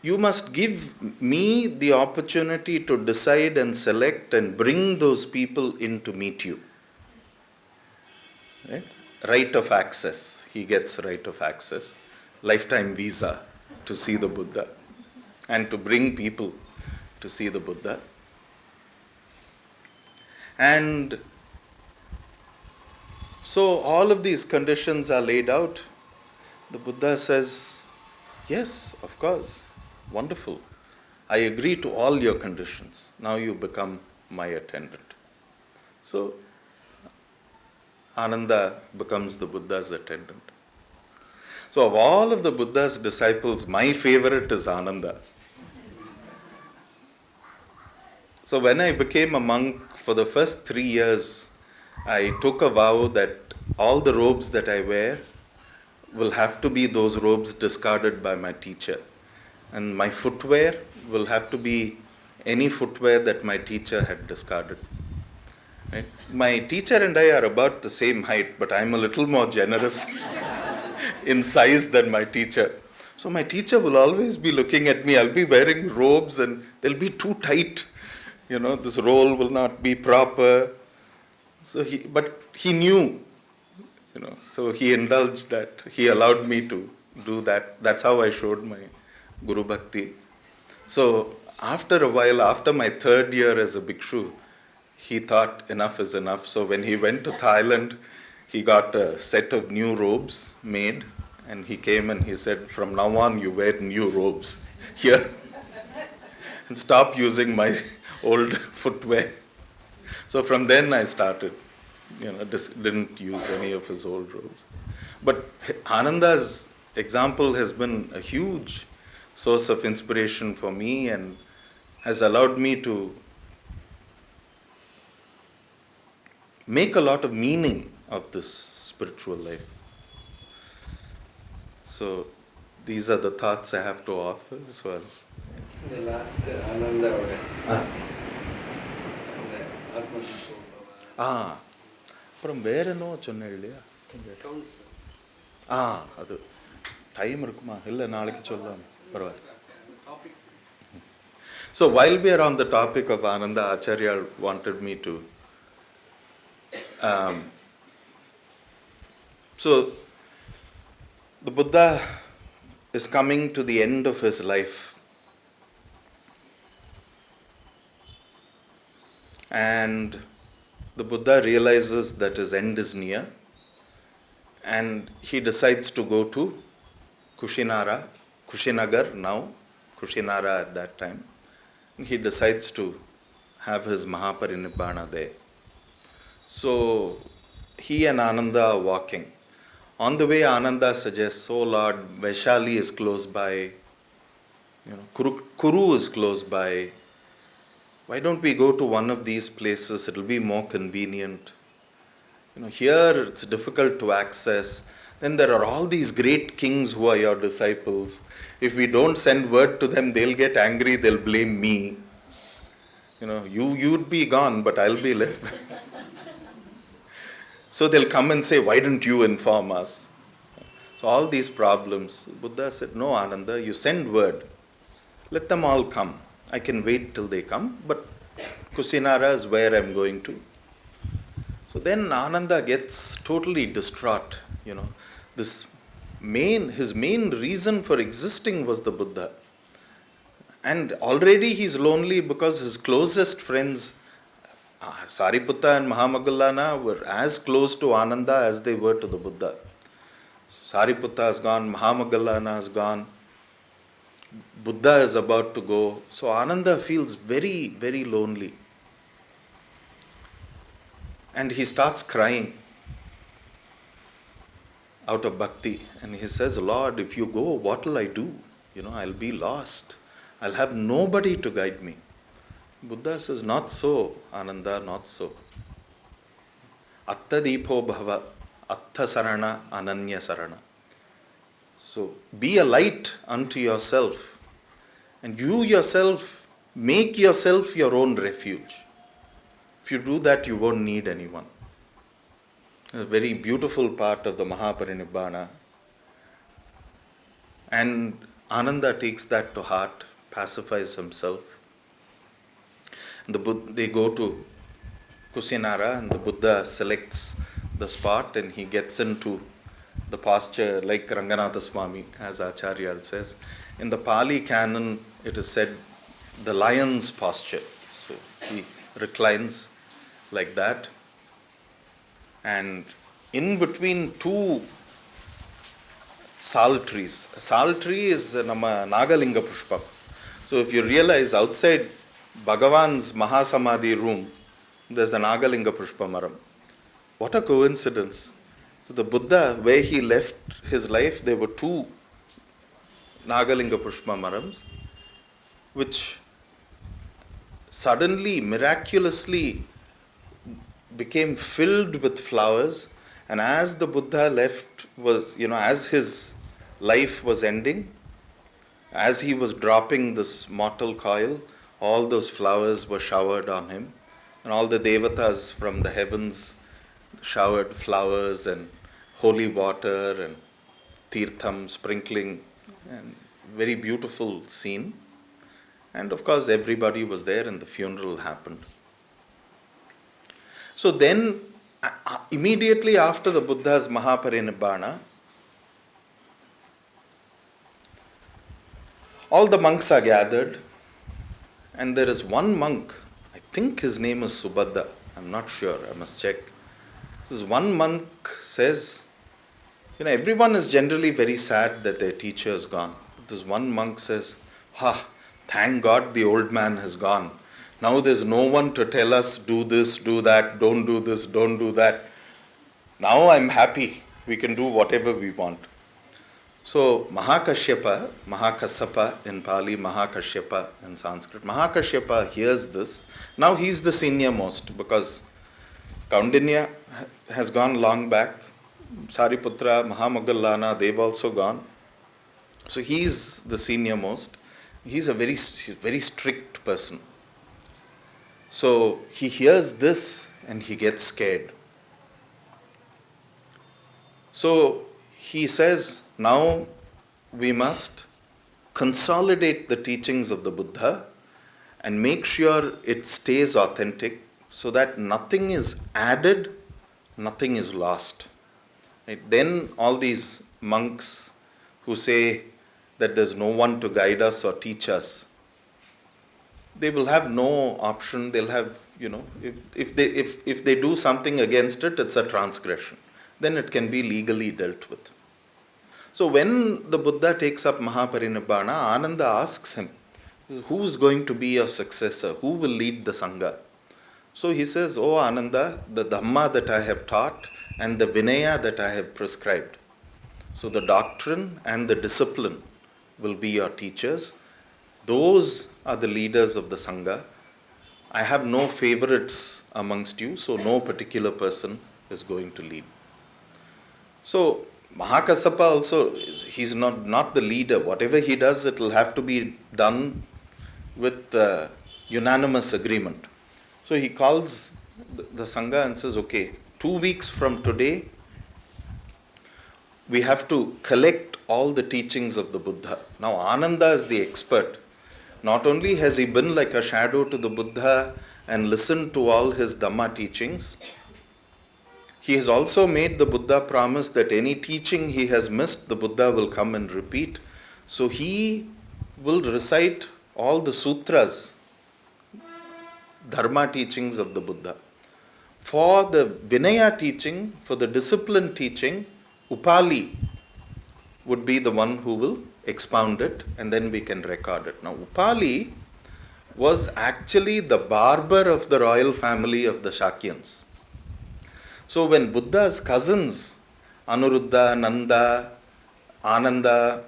you must give me the opportunity to decide and select and bring those people in to meet you. Right? Right of access. He gets right of access. Lifetime visa to see the Buddha and to bring people to see the Buddha. And so all of these conditions are laid out. The Buddha says, yes, of course, wonderful. I agree to all your conditions. Now you become my attendant. So Ananda becomes the Buddha's attendant. So of all of the Buddha's disciples, my favorite is Ananda. So when I became a monk, for the first 3 years, I took a vow that all the robes that I wear will have to be those robes discarded by my teacher. And my footwear will have to be any footwear that my teacher had discarded. Right? My teacher and I are about the same height, but I'm a little more generous in size than my teacher. So my teacher will always be looking at me. I'll be wearing robes and they'll be too tight. This roll will not be proper. But he knew, so he indulged that. He allowed me to do that. That's how I showed my Guru Bhakti. So after a while, after my 3rd year as a bhikshu, he thought enough is enough. So when he went to Thailand, he got a set of new robes made, and he came and he said, from now on you wear new robes here and stop using my old footwear. So from then I started, didn't use any of his old robes. But Ananda's example has been a huge source of inspiration for me and has allowed me to make a lot of meaning of this spiritual life. So these are the thoughts I have to offer as well. The last Ananda அப்புறம் வேற என்ன சொன்னேன் இல்லையா அது time இருக்குமா இல்லை நாளைக்கு சொல்லலாம் பரவாயில்ல. So while we are on the topic of Ananda, Acharya wanted me to so the Buddha is coming to the end of his life. And the Buddha realizes that his end is near, and he decides to go to Kushinagar now, Kushinara at that time. And he decides to have his Mahaparinibbana there. So he and Ananda are walking. On the way, Ananda suggests, oh Lord, Vaishali is close by, Kuru is close by. Why don't we go to one of these places? It will be more convenient. Here it's difficult to access. Then there are all these great kings who are your disciples. If we don't send word to them, they'll get angry, they'll blame me. You'd be gone, but I'll be left. So they'll come and say, why don't you inform us? So all these problems. Buddha said, no, Ananda, you send word. Let them all come. I can wait till they come, but Kusinara is where I'm going to. So then Ananda gets totally distraught. His main reason for existing was the Buddha. And already he's lonely because his closest friends, Sariputta and Moggallana, were as close to Ananda as they were to the Buddha. Sariputta has gone, Moggallana has gone. Buddha is about to go. So Ananda feels very, very lonely. And he starts crying out of bhakti. And he says, Lord, if you go, what will I do? I'll be lost. I'll have nobody to guide me. Buddha says, not so, Ananda, not so. Atta dipo bhava, atta sarana, ananya sarana. So be a light unto yourself, and you yourself make yourself your own refuge. If you do that, you won't need anyone. A very beautiful part of the Mahaparinibbana. And Ananda takes that to heart, pacifies himself. They go to Kusinara and the Buddha selects the spot and he gets into the posture like Ranganatha Swami, as Acharya says. In the Pali canon, it is said the lion's posture. So he reclines like that. And in between two sal trees. A sal tree is Nama Nagalinga Pushpam. So if you realize outside Bhagavan's Mahasamadhi room, there's a Nagalinga Pushpamaram. What a coincidence. So the Buddha, where he left his life, there were two Nagalinga Pushpamarams, which suddenly, miraculously became filled with flowers. And as the Buddha left, as his life was ending, as he was dropping this mortal coil, all those flowers were showered on him. And all the devatas from the heavens showered flowers and holy water and tirtham sprinkling, and very beautiful scene. And of course everybody was there and the funeral happened. So then immediately after the Buddha's Mahaparinibbana, all the monks are gathered, and there is one monk, I think his name is Subhadda, I'm not sure, I must check. This one monk says, everyone is generally very sad that their teacher is gone. This one monk says, thank God the old man has gone. Now there's no one to tell us, do this, do that, don't do this, don't do that. Now I'm happy, we can do whatever we want. So Mahakassapa in Pali, Mahakashyapa in Sanskrit. Mahakashyapa hears this. Now he's the senior most because Kaundinya has gone long back. Sariputta, Moggallana, they've also gone. So he's the senior most. He's a very strict person. So he hears this and he gets scared. So he says, now we must consolidate the teachings of the Buddha and make sure it stays authentic so that nothing is added, nothing is lost. Right? Then all these monks who say that there's no one to guide us or teach us, they will have no option. They'll have, if they do something against it, it's a transgression. Then it can be legally dealt with. So when the Buddha takes up Mahaparinibbana, Ananda asks him, who is going to be your successor? Who will lead the Sangha? So he says, oh Ananda, the Dhamma that I have taught and the Vinaya that I have prescribed. So the doctrine and the discipline will be your teachers. Those are the leaders of the Sangha. I have no favorites amongst you, so no particular person is going to lead. So Mahakassapa also, he's not the leader. Whatever he does, it will have to be done with unanimous agreement. So he calls the Sangha and says, okay, 2 weeks from today, we have to collect all the teachings of the Buddha. Now Ananda is the expert. Not only has he been like a shadow to the Buddha and listened to all his Dhamma teachings, he has also made the Buddha promise that any teaching he has missed, the Buddha will come and repeat. So he will recite all the sutras, Dharma teachings of the Buddha. For the Vinaya teaching, for the discipline teaching, Upali would be the one who will expound it, and then we can record it. Now Upali was actually the barber of the royal family of the Shakyans. So when Buddha's cousins, Anuruddha, Nanda, Ananda,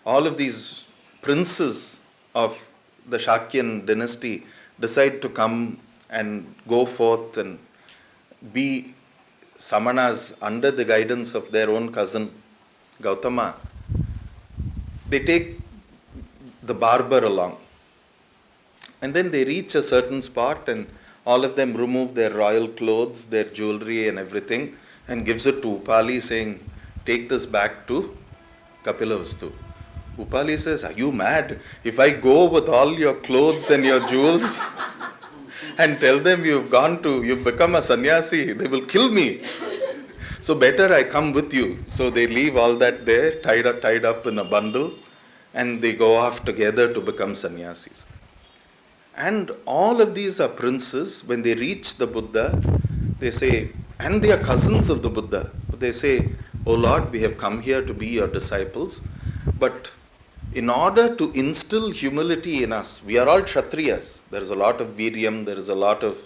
all of these princes of the Shakyan dynasty decide to come and go forth and be samanas under the guidance of their own cousin Gautama, they take the barber along. And then they reach a certain spot and all of them remove their royal clothes, their jewelry and everything, and gives it to Upali saying, take this back to Kapilavastu. Upali says, are you mad? If I go with all your clothes and your jewels and tell them you've become a sannyasi, they will kill me. So better I come with you. So they leave all that there, tied up in a bundle, and they go off together to become sannyasis. And all of these are princes. When they reach the Buddha, they say, and they are cousins of the Buddha. They say, "O Lord, we have come here to be your disciples, but in order to instill humility in us, we are all Kshatriyas. There is a lot of viryam, there is a lot of,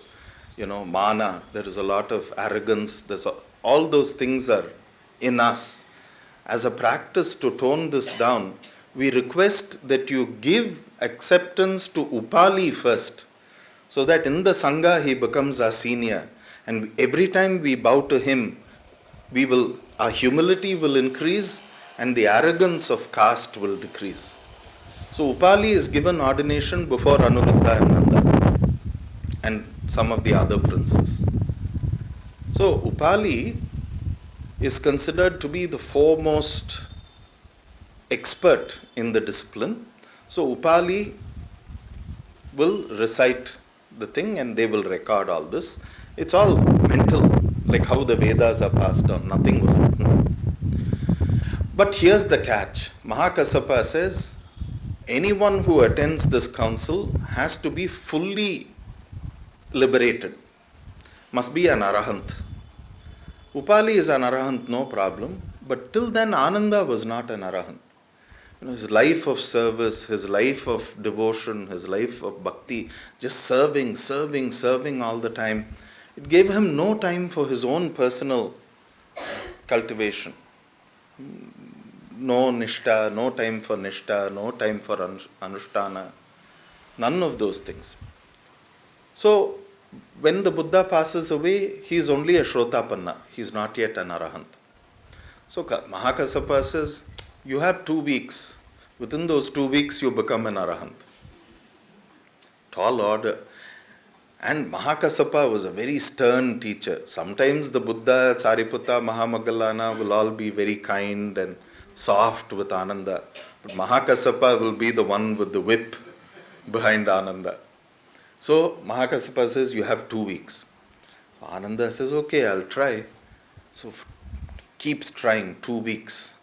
mana, there is a lot of arrogance, all those things are in us. As a practice to tone this down, we request that you give acceptance to Upali first, so that in the Sangha he becomes our senior. And every time we bow to him, our humility will increase and the arrogance of caste will decrease." So Upali is given ordination before Anuruddha and Nanda and some of the other princes. So Upali is considered to be the foremost expert in the discipline. So Upali will recite the thing and they will record all this. It's all mental, like how the Vedas are passed on. Nothing was written. But here's the catch. Mahakassapa says, anyone who attends this council has to be fully liberated. Must be an arahant. Upali is an arahant, no problem. But till then, Ananda was not an arahant. His life of service, his life of devotion, his life of bhakti, just serving all the time, it gave him no time for his own personal cultivation. No nishta, no time for nishta, no time for anushtana, none of those things. So, when the Buddha passes away, he is only a Shrotapanna, he is not yet an arahant. So, Mahakassapa says, you have 2 weeks. Within those 2 weeks, you become an arahant. Tall order. And Mahakassapa was a very stern teacher. Sometimes the Buddha, Sariputta, Moggallana will all be very kind and soft with Ananda. But Mahakassapa will be the one with the whip behind Ananda. So Mahakassapa says, you have 2 weeks. Ananda says, okay, I'll try. So keeps trying 2 weeks.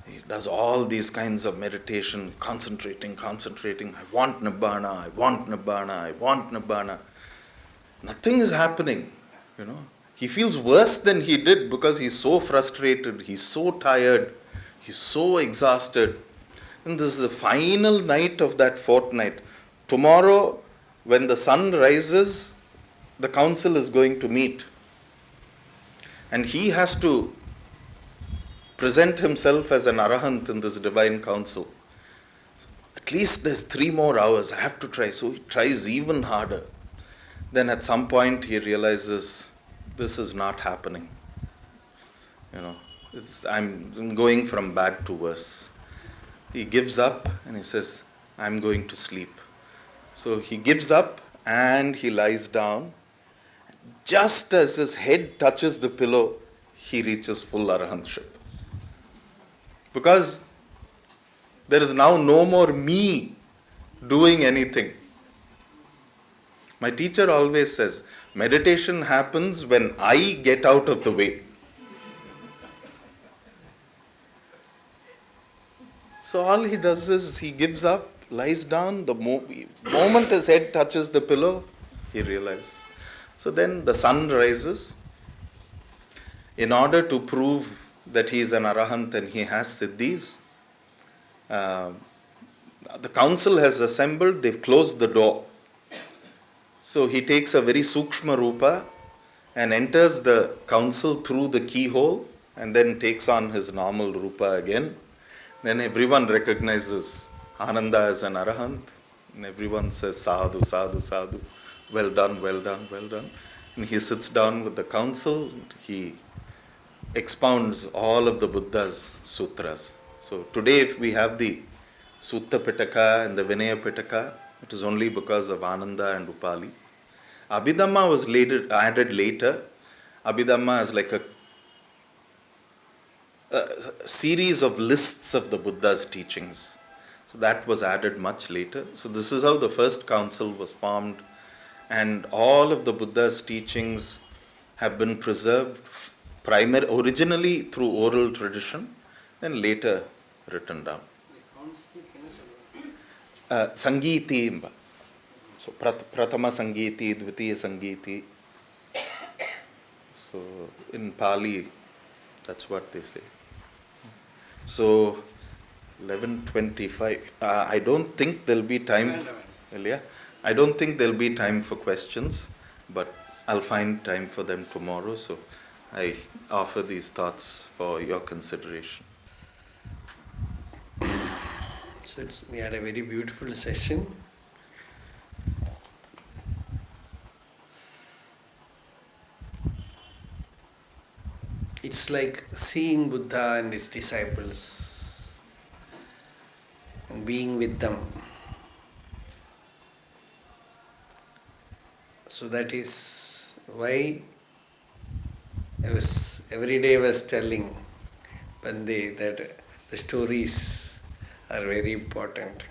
He does all these kinds of meditation, concentrating. I want Nibbana. Nothing is happening, He feels worse than he did because he's so frustrated, he's so tired, he's so exhausted. And this is the final night of that fortnight. Tomorrow, when the sun rises, the council is going to meet. And he has to present himself as an arahant in this divine council. At least there's 3 more hours, I have to try. So he tries even harder. Then at some point he realizes this is not happening. I'm going from bad to worse. He gives up and he says, I'm going to sleep. So he gives up and he lies down. Just as his head touches the pillow, he reaches full arahantship. Because there is now no more me doing anything. My teacher always says, meditation happens when I get out of the way. So all he does is he gives up, lies down. The moment his head touches the pillow, he realizes. So then the sun rises. In order to prove that he is an arahant and he has siddhis, the council has assembled, they've closed the door. So he takes a very sukshma rupa and enters the council through the keyhole and then takes on his normal rupa again. Then everyone recognizes Ananda as an arahant and everyone says sadhu, sadhu, sadhu. Well done. And he sits down with the council. He expounds all of the Buddha's sutras. So today if we have the Sutta Pitaka and the Vinaya Pitaka, it is only because of Ananda and Upali. Abhidhamma was added later. Abhidhamma is like a series of lists of the Buddha's teachings. So that was added much later. So this is how the first council was formed, and all of the Buddha's teachings have been preserved originally through oral tradition and later written down. Sangiti imba. So Pratama Sangiti, Dvitiya Sangiti. So in Pali, that's what they say. So 11:25. I don't think there'll be time. I don't think there'll be time for questions, but I'll find time for them tomorrow. So I offer these thoughts for your consideration. So we had a very beautiful session. It's like seeing Buddha and his disciples and being with them. So that is why every day I was telling Bande that the stories are very important.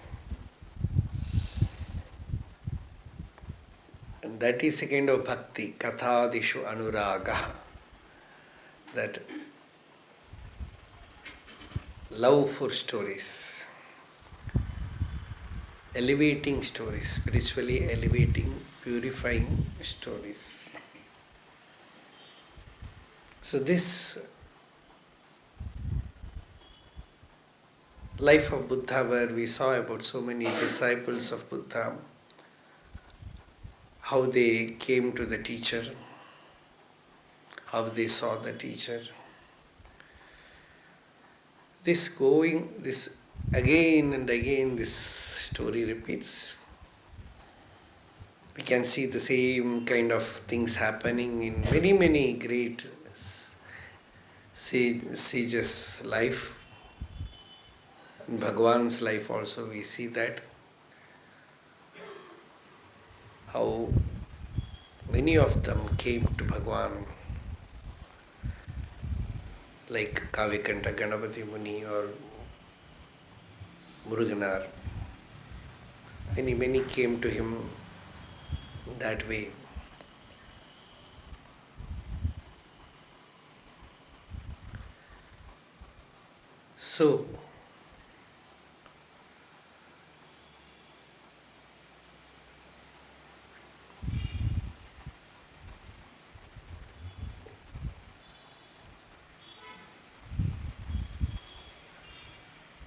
And that is a kind of bhakti, kathadishu anuraga. That love for stories, elevating stories, spiritually elevating, purifying stories. So this life of Buddha, where we saw about so many disciples of Buddha, how they came to the teacher, how they saw the teacher. This again and again, this story repeats. We can see the same kind of things happening in many, many great sages' life. In Bhagwan's life also we see that. How many of them came to Bhagwan, like Kavikanta Ganapati Muni or Muruganar. Many came to him that way. So,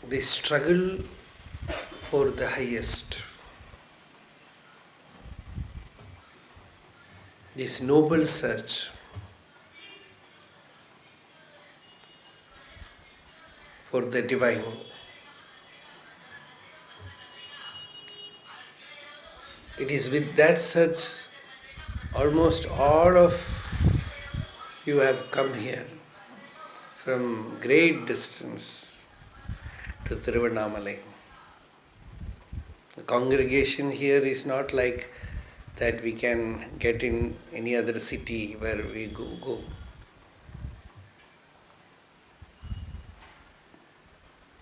they struggle for the highest. This noble search for the divine. It is with that search almost all of you have come here from great distance to Tiruvannamalai. The congregation here is not like that we can get in any other city where we go.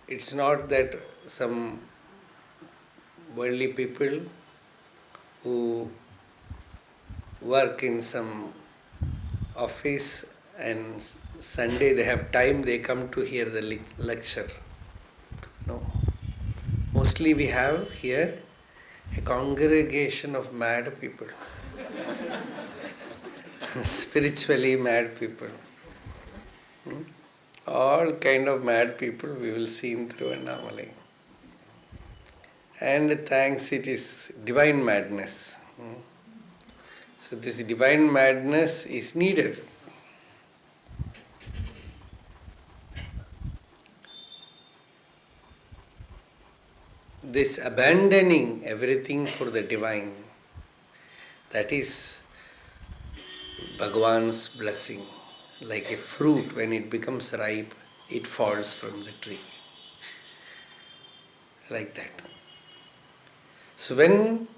It's not that some worldly people who work in some office and Sunday they have time, they come to hear the lecture. No. Mostly we have here a congregation of mad people. Spiritually mad people. All kind of mad people we will see in Tiruvannamalai. And thanks, it is divine madness. So this divine madness is needed. This abandoning everything for the divine, that is Bhagwan's blessing. Like a fruit, when it becomes ripe, it falls from the tree. Like that. So when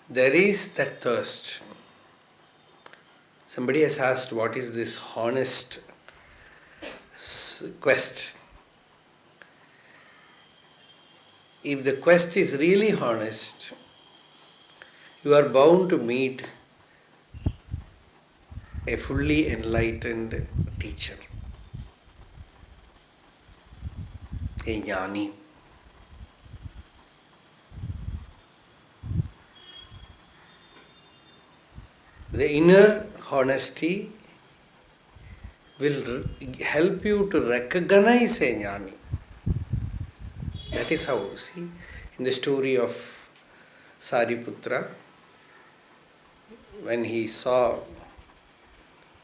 there is that thirst, somebody has asked, what is this honest quest? if the quest is really honest, you are bound to meet a fully enlightened teacher, a jnani. The inner honesty will help you to recognize a jnani. That is how, see, in the story of Sariputta, when he saw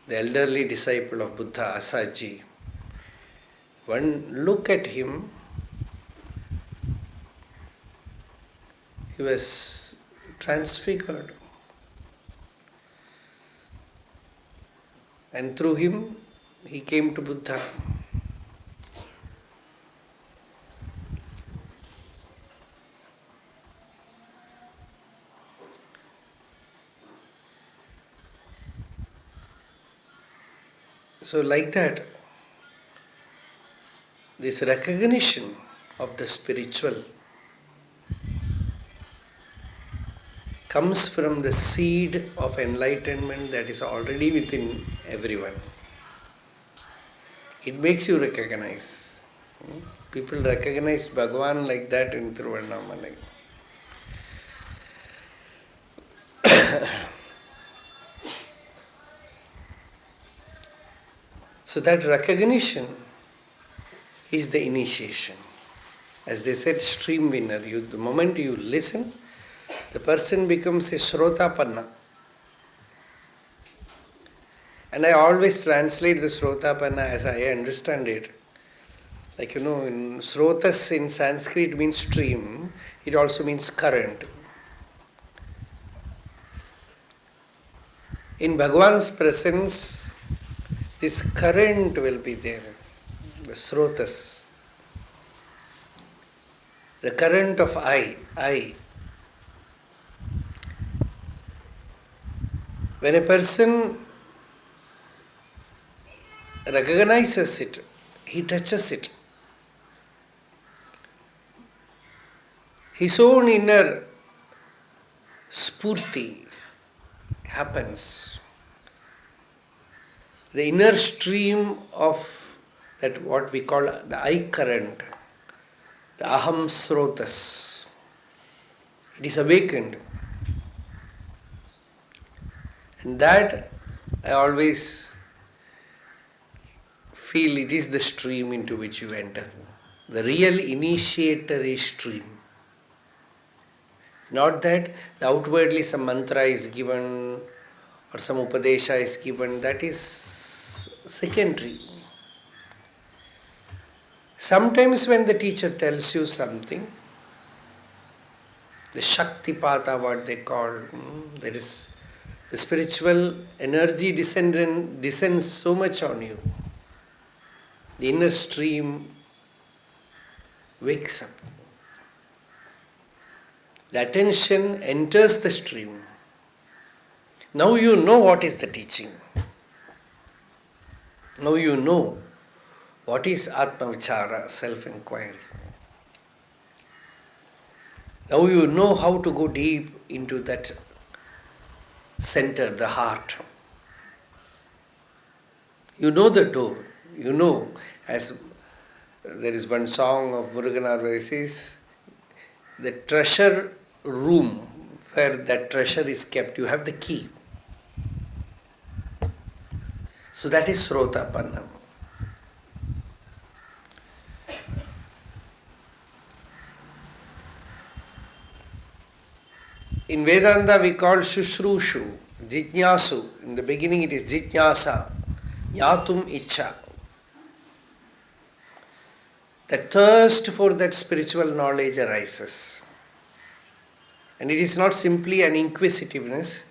the elderly disciple of Buddha, Asaji, one look at him, he was transfigured. And through him, he came to Buddha. So like that, this recognition of the spiritual comes from the seed of enlightenment that is already within everyone. It makes you recognize. People recognize Bhagavan like that in Tiruvannamalai. So that recognition is the initiation. As they said, stream winner. The moment you listen, the person becomes a Shrotapanna. And I always translate the Shrotapanna as I understand it. Like, in Srotas in Sanskrit means stream, it also means current. In Bhagavan's presence, this current will be there, the Srotas. The current of I. When a person recognizes it, he touches it. His own inner spurti happens. The inner stream of that what we call the I current, the Aham Srotas, it is awakened. And that I always feel it is the stream into which you enter. The real initiatory stream. Not that outwardly some mantra is given or some upadesha is given, that is secondary. Sometimes when the teacher tells you something, the Shaktipata, what they call, that is the spiritual energy descends so much on you. The inner stream wakes up. The attention enters the stream. Now you know what is the teaching. Now you know what is Atma-vichara, self-inquiry. Now you know how to go deep into that center, the heart. You know the door. You know, as there is one song of Muruganar where it says, the treasure room where that treasure is kept, you have the key. So that is Srotapanna. In Vedanta we call Shushrushu, Jijñāsu. In the beginning it is Jijñāsa, Jñātum Ichcha. The thirst for that spiritual knowledge arises. And it is not simply an inquisitiveness.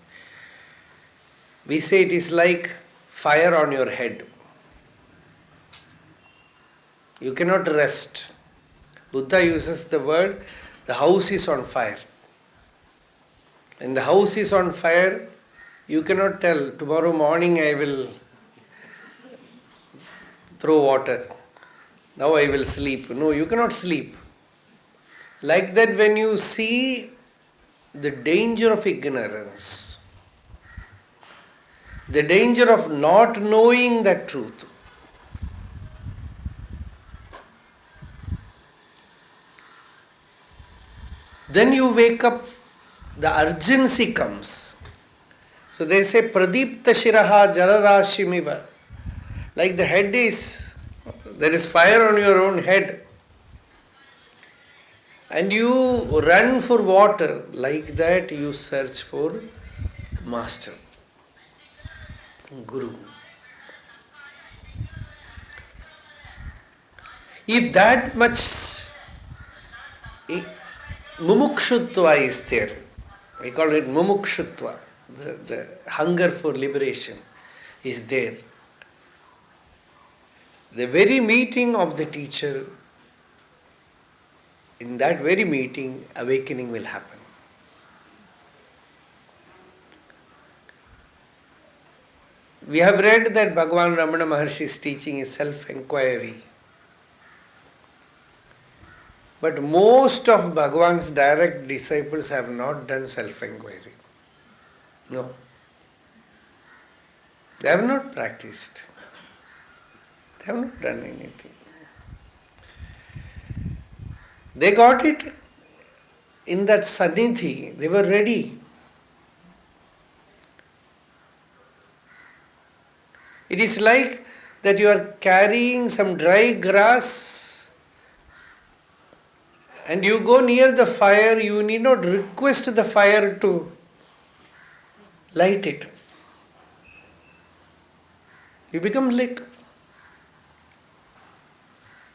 We say it is like fire on your head. You cannot rest. Buddha uses the word, the house is on fire. When the house is on fire, you cannot tell, tomorrow morning I will throw water. Now I will sleep. No, you cannot sleep. Like that, when you see the danger of ignorance, the danger of not knowing the truth, then you wake up, the urgency comes. So they say, Pradipta Shiraha Jalarashimiva. Like the head is, there is fire on your own head. And you run for water. Like that you search for the master, Guru. If that much mumukshutva is there, I call it mumukshutva, the hunger for liberation is there. The very meeting of the teacher, in that very meeting, awakening will happen. We have read that Bhagavan Ramana Maharshi's teaching is self-enquiry. But most of Bhagavan's direct disciples have not done self-enquiry. No. They have not practiced. They have not done anything. They got it in that Sannidhi. They were ready. It is like that you are carrying some dry grass and you go near the fire, you need not request the fire to light it. You become lit.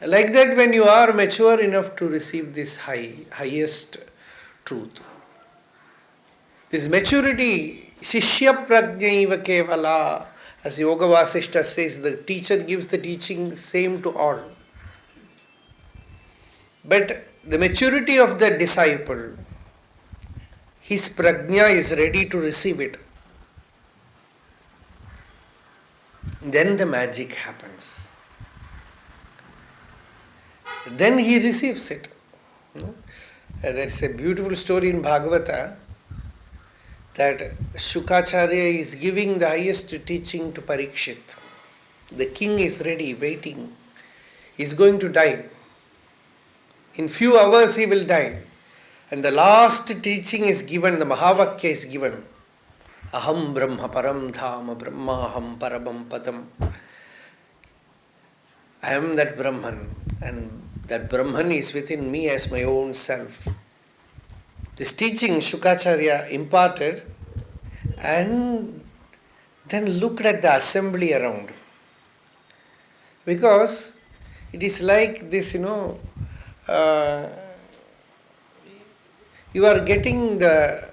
Like that, when you are mature enough to receive this highest truth. This maturity, Shishya Prajnaiva Kevala, as Yoga Vasishta says, the teacher gives the teaching same to all. But the maturity of the disciple, his prajna is ready to receive it. Then the magic happens. Then he receives it. There's a beautiful story in Bhagavata that Shukacharya is giving the highest teaching to Parikshit. The king is ready, waiting. He is going to die. In few hours he will die. And the last teaching is given, the Mahavakya is given. Aham Brahma Param Dhama Brahmaham Parabam Padam. I am that Brahman, and that Brahman is within me as my own self. This teaching Shukacharya imparted and then looked at the assembly around. Because it is like this, you are getting the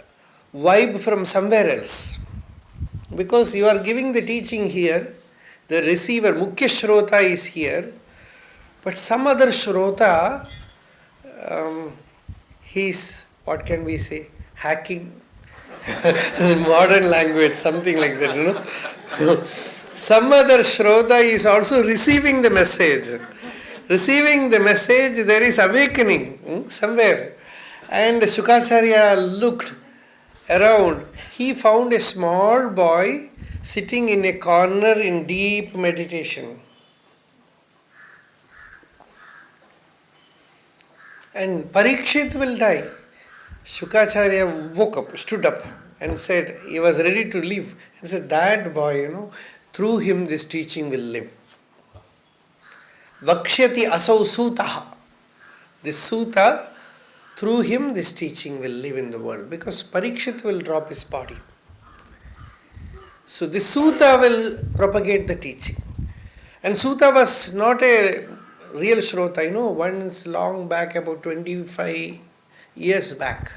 vibe from somewhere else. Because you are giving the teaching here, the receiver, Mukhya Shrota is here, but some other Shrota, he's, what can we say, hacking, modern language, something like that, Some other Shrota is also receiving the message. Receiving the message, there is awakening somewhere. And Shukacharya looked around. He found a small boy sitting in a corner in deep meditation. And Parikshit will die. Shukacharya woke up, stood up and said, he was ready to leave. And said, that boy, through him this teaching will live. Vakshyati asau sutaha. This suta, through him this teaching will live in the world. Because Parikshit will drop his body. So this suta will propagate the teaching. And suta was not a real Shrota. Once long back, about 25 years back,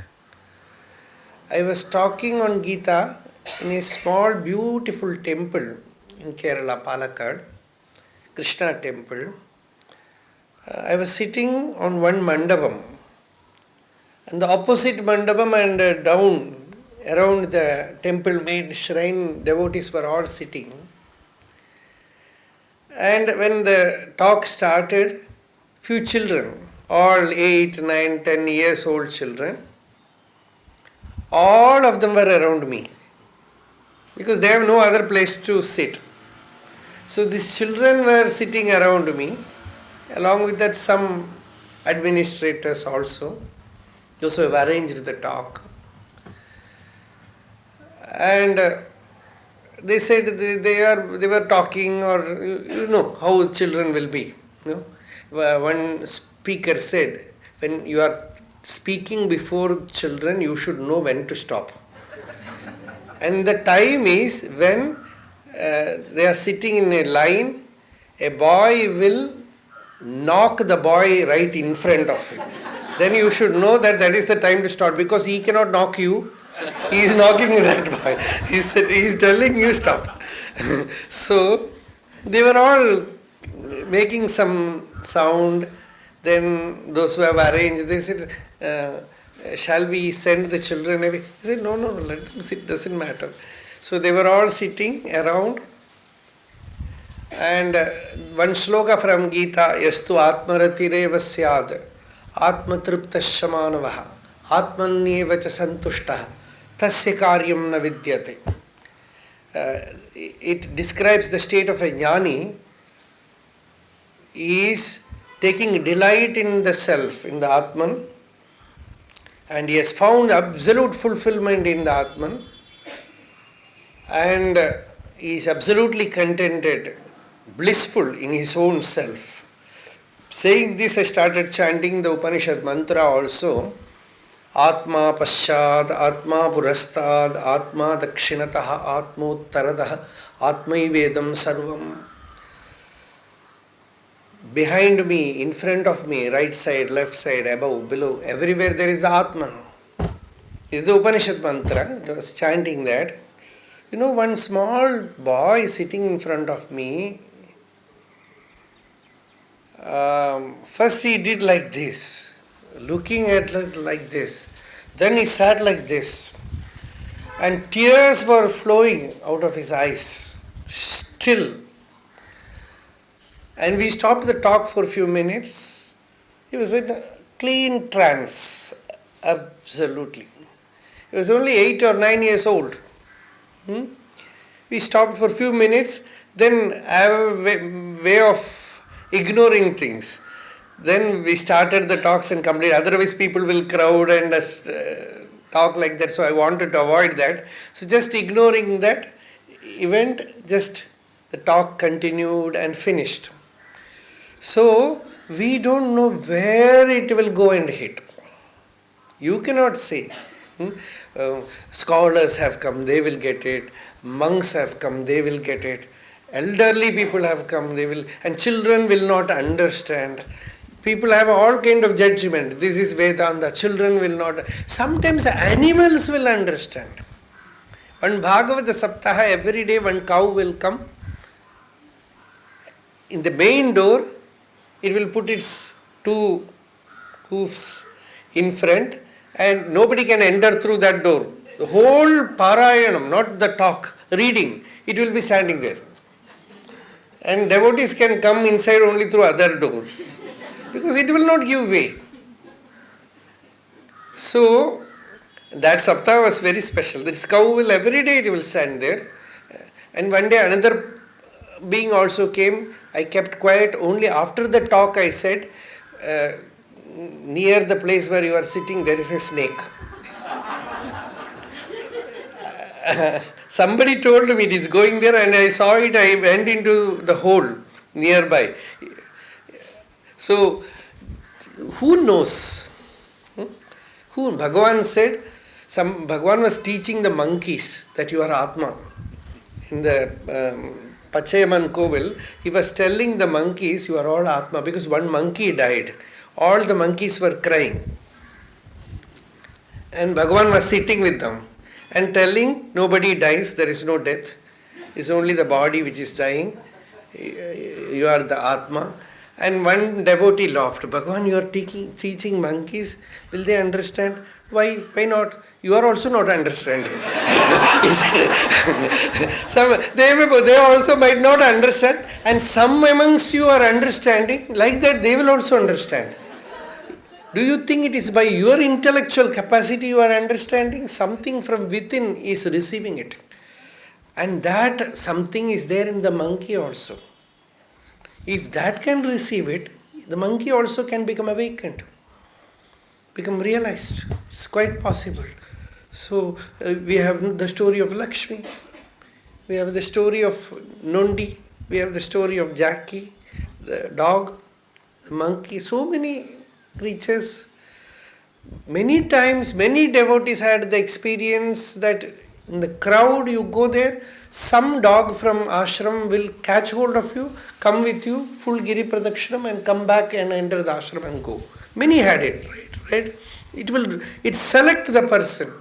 I was talking on Gita in a small beautiful temple in Kerala, Palakkad, Krishna temple. I was sitting on one mandapam, and the opposite mandapam and down around the temple made shrine, devotees were all sitting. And when the talk started, few children, all 8, 9, 10 years old children. All of them were around me because they have no other place to sit. So these children were sitting around me, along with that some administrators also, those who have arranged the talk. And they said they were talking, or you know how children will be. You know? One speaker said, when you are speaking before children, you should know when to stop. And the time is when they are sitting in a line, a boy will knock the boy right in front of him. Then you should know that is the time to start, because he cannot knock you. He is knocking that boy. He is telling you stop. So they were all making some sound. Then those who have arranged, they said, shall we send the children away? He said, no, let them sit, doesn't matter. So they were all sitting around. And one shloka from Gita, yastu atmaratireva syad, atmatriptasya manavaha, atmanyeva cha santushtaha, tasya karyam na vidyate. It describes the state of a jnani. He is taking delight in the self, in the Atman, and he has found absolute fulfillment in the Atman, and he is absolutely contented, blissful in his own self. Saying this, I started chanting the Upanishad mantra also. Atma pasyad, Atma purastad, Atma dakshinataha, Atmottaradah, Atmaivedam sarvam. Behind me, in front of me, right side, left side, above, below, everywhere there is the Atman. Is the Upanishad mantra. I was chanting that. You know, one small boy sitting in front of me, first he did like this, looking at it like this. Then he sat like this. And tears were flowing out of his eyes, still. And we stopped the talk for a few minutes. He was in a clean trance, absolutely. He was only 8 or 9 years old. We stopped for a few minutes, then I have a way of ignoring things. Then we started the talks and complete. Otherwise people will crowd and talk like that, so I wanted to avoid that. So just ignoring that event, just the talk continued and finished. So we don't know where it will go and hit. You cannot say. Scholars have come, they will get it. Monks have come, they will get it. Elderly people have come, they will, and children will not understand. People have all kind of judgment. This is Vedanta. Children will not. Sometimes animals will understand. One Bhagavata Saptaha, every day one cow will come. In the main door, it will put its 2 hoofs in front, and nobody can enter through that door. The whole Parayanam, not the talk, reading, it will be standing there. And devotees can come inside only through other doors, because it will not give way. So, that Saptaha was very special. This cow will, every day it will stand there. And one day another being also came. I kept quiet. Only after the talk I said, near the place where you are sitting there is a snake. Somebody told me it is going there, and I saw it. I went into the hole nearby. So, who knows? Who? Bhagavan said, Bhagavan was teaching the monkeys that you are Atma. In the Pachayaman Kovil, he was telling the monkeys, you are all Atma, because one monkey died. All the monkeys were crying. And Bhagavan was sitting with them and telling, nobody dies, there is no death. It's only the body which is dying. You are the Atma. And one devotee laughed. Bhagavan, you are teaching monkeys. Will they understand? Why not? You are also not understanding. They also might not understand. And some amongst you are understanding. Like that, they will also understand. Do you think it is by your intellectual capacity you are understanding? Something from within is receiving it. And that something is there in the monkey also. If that can receive it, the monkey also can become awakened, become realized. It's quite possible. So we have the story of Lakshmi, we have the story of Nondi, we have the story of Jackie, the dog, the monkey, so many creatures. Many times, many devotees had the experience that in the crowd you go there, some dog from ashram will catch hold of you, come with you, full giri pradakshinam and come back and enter the ashram and go. Many had it, right? It select the person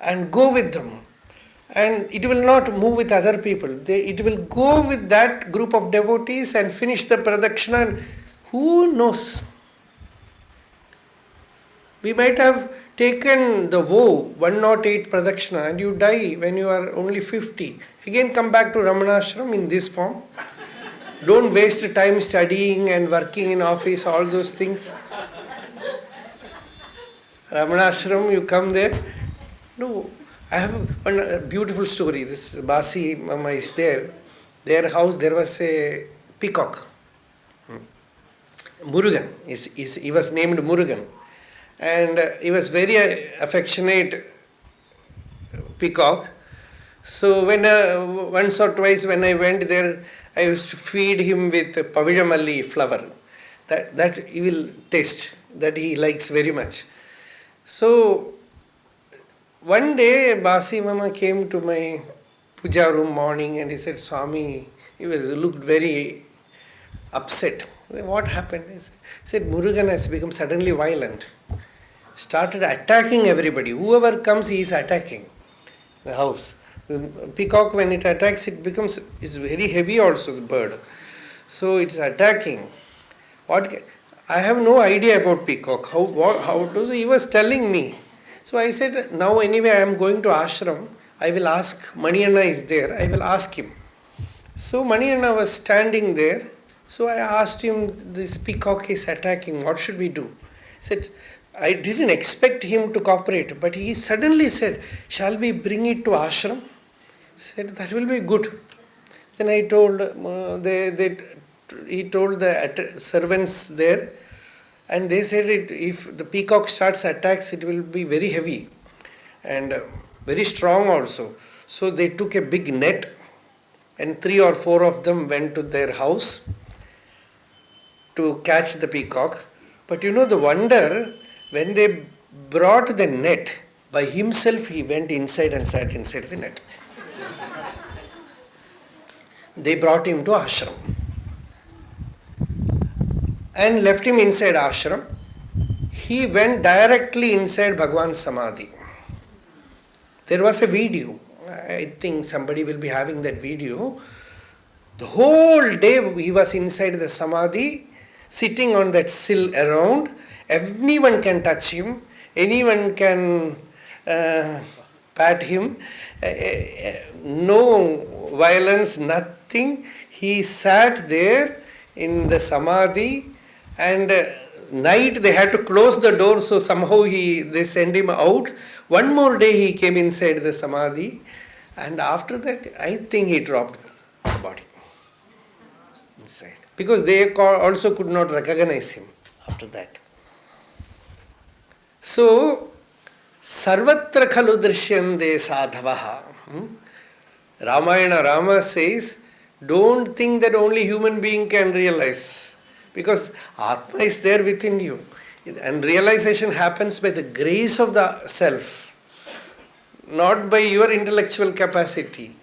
and go with them. And it will not move with other people. It will go with that group of devotees and finish the pradakshina. And who knows? We might have taken the vow 108 pradakshina and you die when you are only 50. Again come back to Ramanashram in this form. Don't waste time studying and working in office, all those things. Ramanashram, you come there. No, I have one beautiful story. This Basi Mama is there. Their house, there was a peacock. Murugan. He was named Murugan. And he was very affectionate peacock. So when once or twice when I went there, I used to feed him with pavidamalli flower. That he will taste. That he likes very much. So one day Basi Mama came to my puja room morning and he said, Swami, he looked very upset. I said, what happened? He said, Murugan has become suddenly violent. Started attacking everybody. Whoever comes, he is attacking the house. The peacock, when it attacks, it's very heavy also, the bird. So it's attacking. I have no idea about peacock. He was telling me. So I said, now anyway I am going to ashram. I will ask, Manianna is there. I will ask him. So Manianna was standing there. So I asked him, this peacock is attacking. What should we do? He said, I didn't expect him to cooperate, but he suddenly said, shall we bring it to ashram? He said, that will be good. Then I told, he told the servants there, and they said, if the peacock starts attacks, it will be very heavy and very strong also. So they took a big net and 3 or 4 of them went to their house to catch the peacock. But you know the wonder, when they brought the net, by himself he went inside and sat inside the net. They brought him to ashram and left him inside ashram. He went directly inside Bhagwan's Samadhi. There was a video. I think somebody will be having that video. The whole day he was inside the Samadhi, sitting on that sill around. Anyone can touch him. Anyone can pat him. No violence, nothing. He sat there in the Samadhi, and night they had to close the door, so somehow they sent him out. One more day he came inside the Samadhi, and after that I think he dropped the body inside. Because they also could not recognize him after that. So, sarvatra khalu drishyante sadhavaha. Ramayana, Rama says, don't think that only human being can realize. Because Atma is there within you. And realization happens by the grace of the self. Not by your intellectual capacity.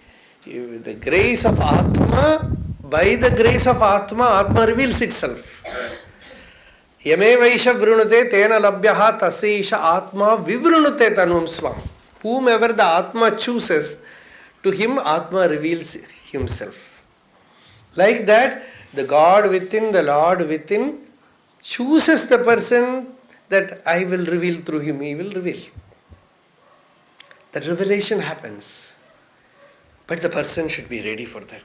The grace of Atma, by the grace of Atma, Atma reveals itself. Yame vaisha vrunute tena labhyaha tasesha Atma vivrunute tanum swam. Whomever the Atma chooses, to him Atma reveals himself. Like that, the God within, the Lord within, chooses the person that I will reveal through him, he will reveal. That revelation happens. But the person should be ready for that.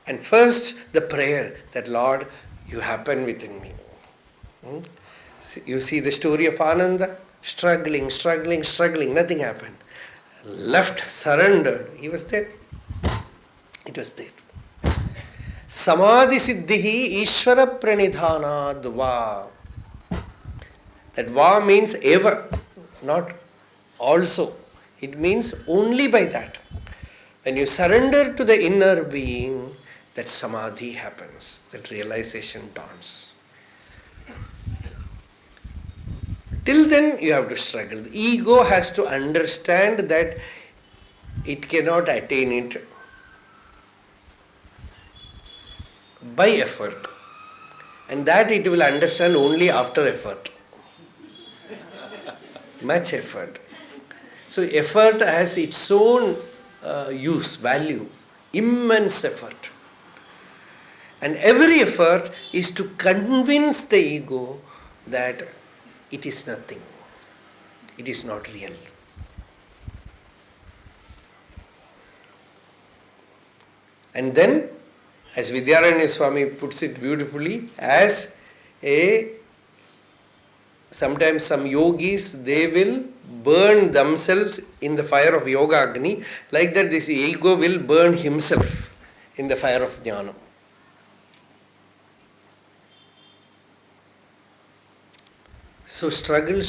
And first, the prayer that Lord, you happen within me. You see the story of Ananda, struggling, nothing happened. Left, surrendered, he was there. It was there. Samadhi siddhihi Ishvara pranidhanad va. That va means ever, not also. It means only by that. When you surrender to the inner being, that samadhi happens, that realization dawns. Till then, you have to struggle. The ego has to understand that it cannot attain it by effort, and that it will understand only after effort. Much effort. So effort has its own use, value, immense effort. And every effort is to convince the ego that it is nothing. It is not real. And then, as Vidyaranya Swami puts it beautifully, as sometimes some yogis, they will burn themselves in the fire of Yoga Agni, like that this ego will burn himself in the fire of Dhyāna. So struggle,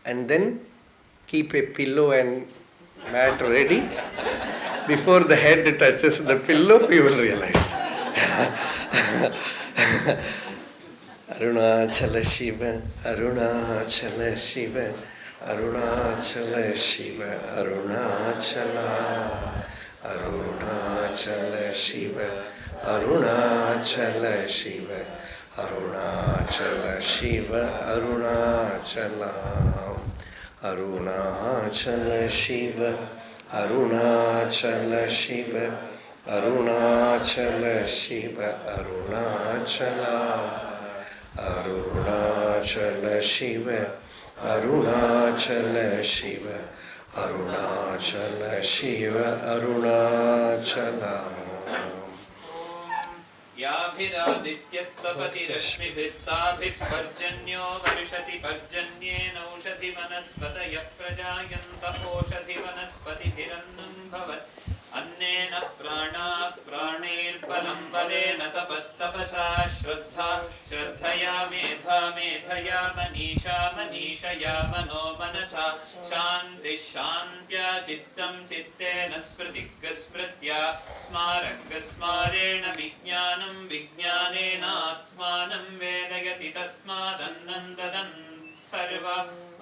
and then keep a pillow and mat ready. Before the head touches the pillow, you will realize. Arunachala Shiva, Arunachala Shiva, Arunachala Shiva, Arunachala, Arunachala Shiva, Arunachala Shiva, Arunachala Shiva, Arunachala, Arunachala Shiva, Arunachala Shiva, Arunachala Shiva, Arunachala, Arunachala Shiva, Arunachala Shiva, Arunachala Shiva, Arunachala. याभिरादित्यस्तपतिरश्मिभिस्ताभिः पर्जन्यो वर्षति पर्जन्येन औषधि वनस्पतयः प्रजायन्तः ओषधि वनस्पतिभिरन्नं भवत् अन्नेन प्राणाः प्राणैर्बलं बलेन तपस्तपसा श्रद्धा श्रद्धया मेधा मेधया मनीषा मनीषया मनो मनसा शान्तिः शान्त्या चित्तं चित्तेन स्मृतिः स्मृत्या स्मारः स्मारेण विज्ञानं विज्ञानेनात्मानं वेदयति तस्मादन्नन्ददन् सर्व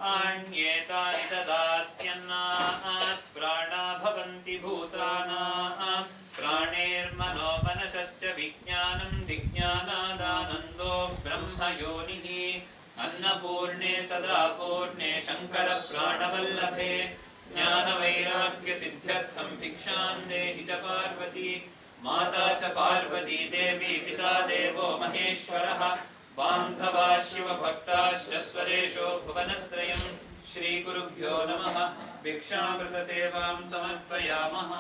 आण्येतानि ददात्यन्नात् प्राणा भवन्ति भूतानां प्राणैर्मनो मनसश्च विज्ञानं विज्ञानादानन्दो ब्रह्मयोनिः अन्नपूर्णे सदा पूर्णे शङ्करप्राणवल्लभे ज्ञानवैराग्यसिद्ध्यर्थं भिक्षां देहि च पार्वती माता च पार्वती देवी पिता देवो महेश्वरः बान्धवा शिवभक्ताश्चस्वरेशो भुवनत्रयं श्रीगुरुभ्यो नमः भिक्षामृतसेवां समर्पयामः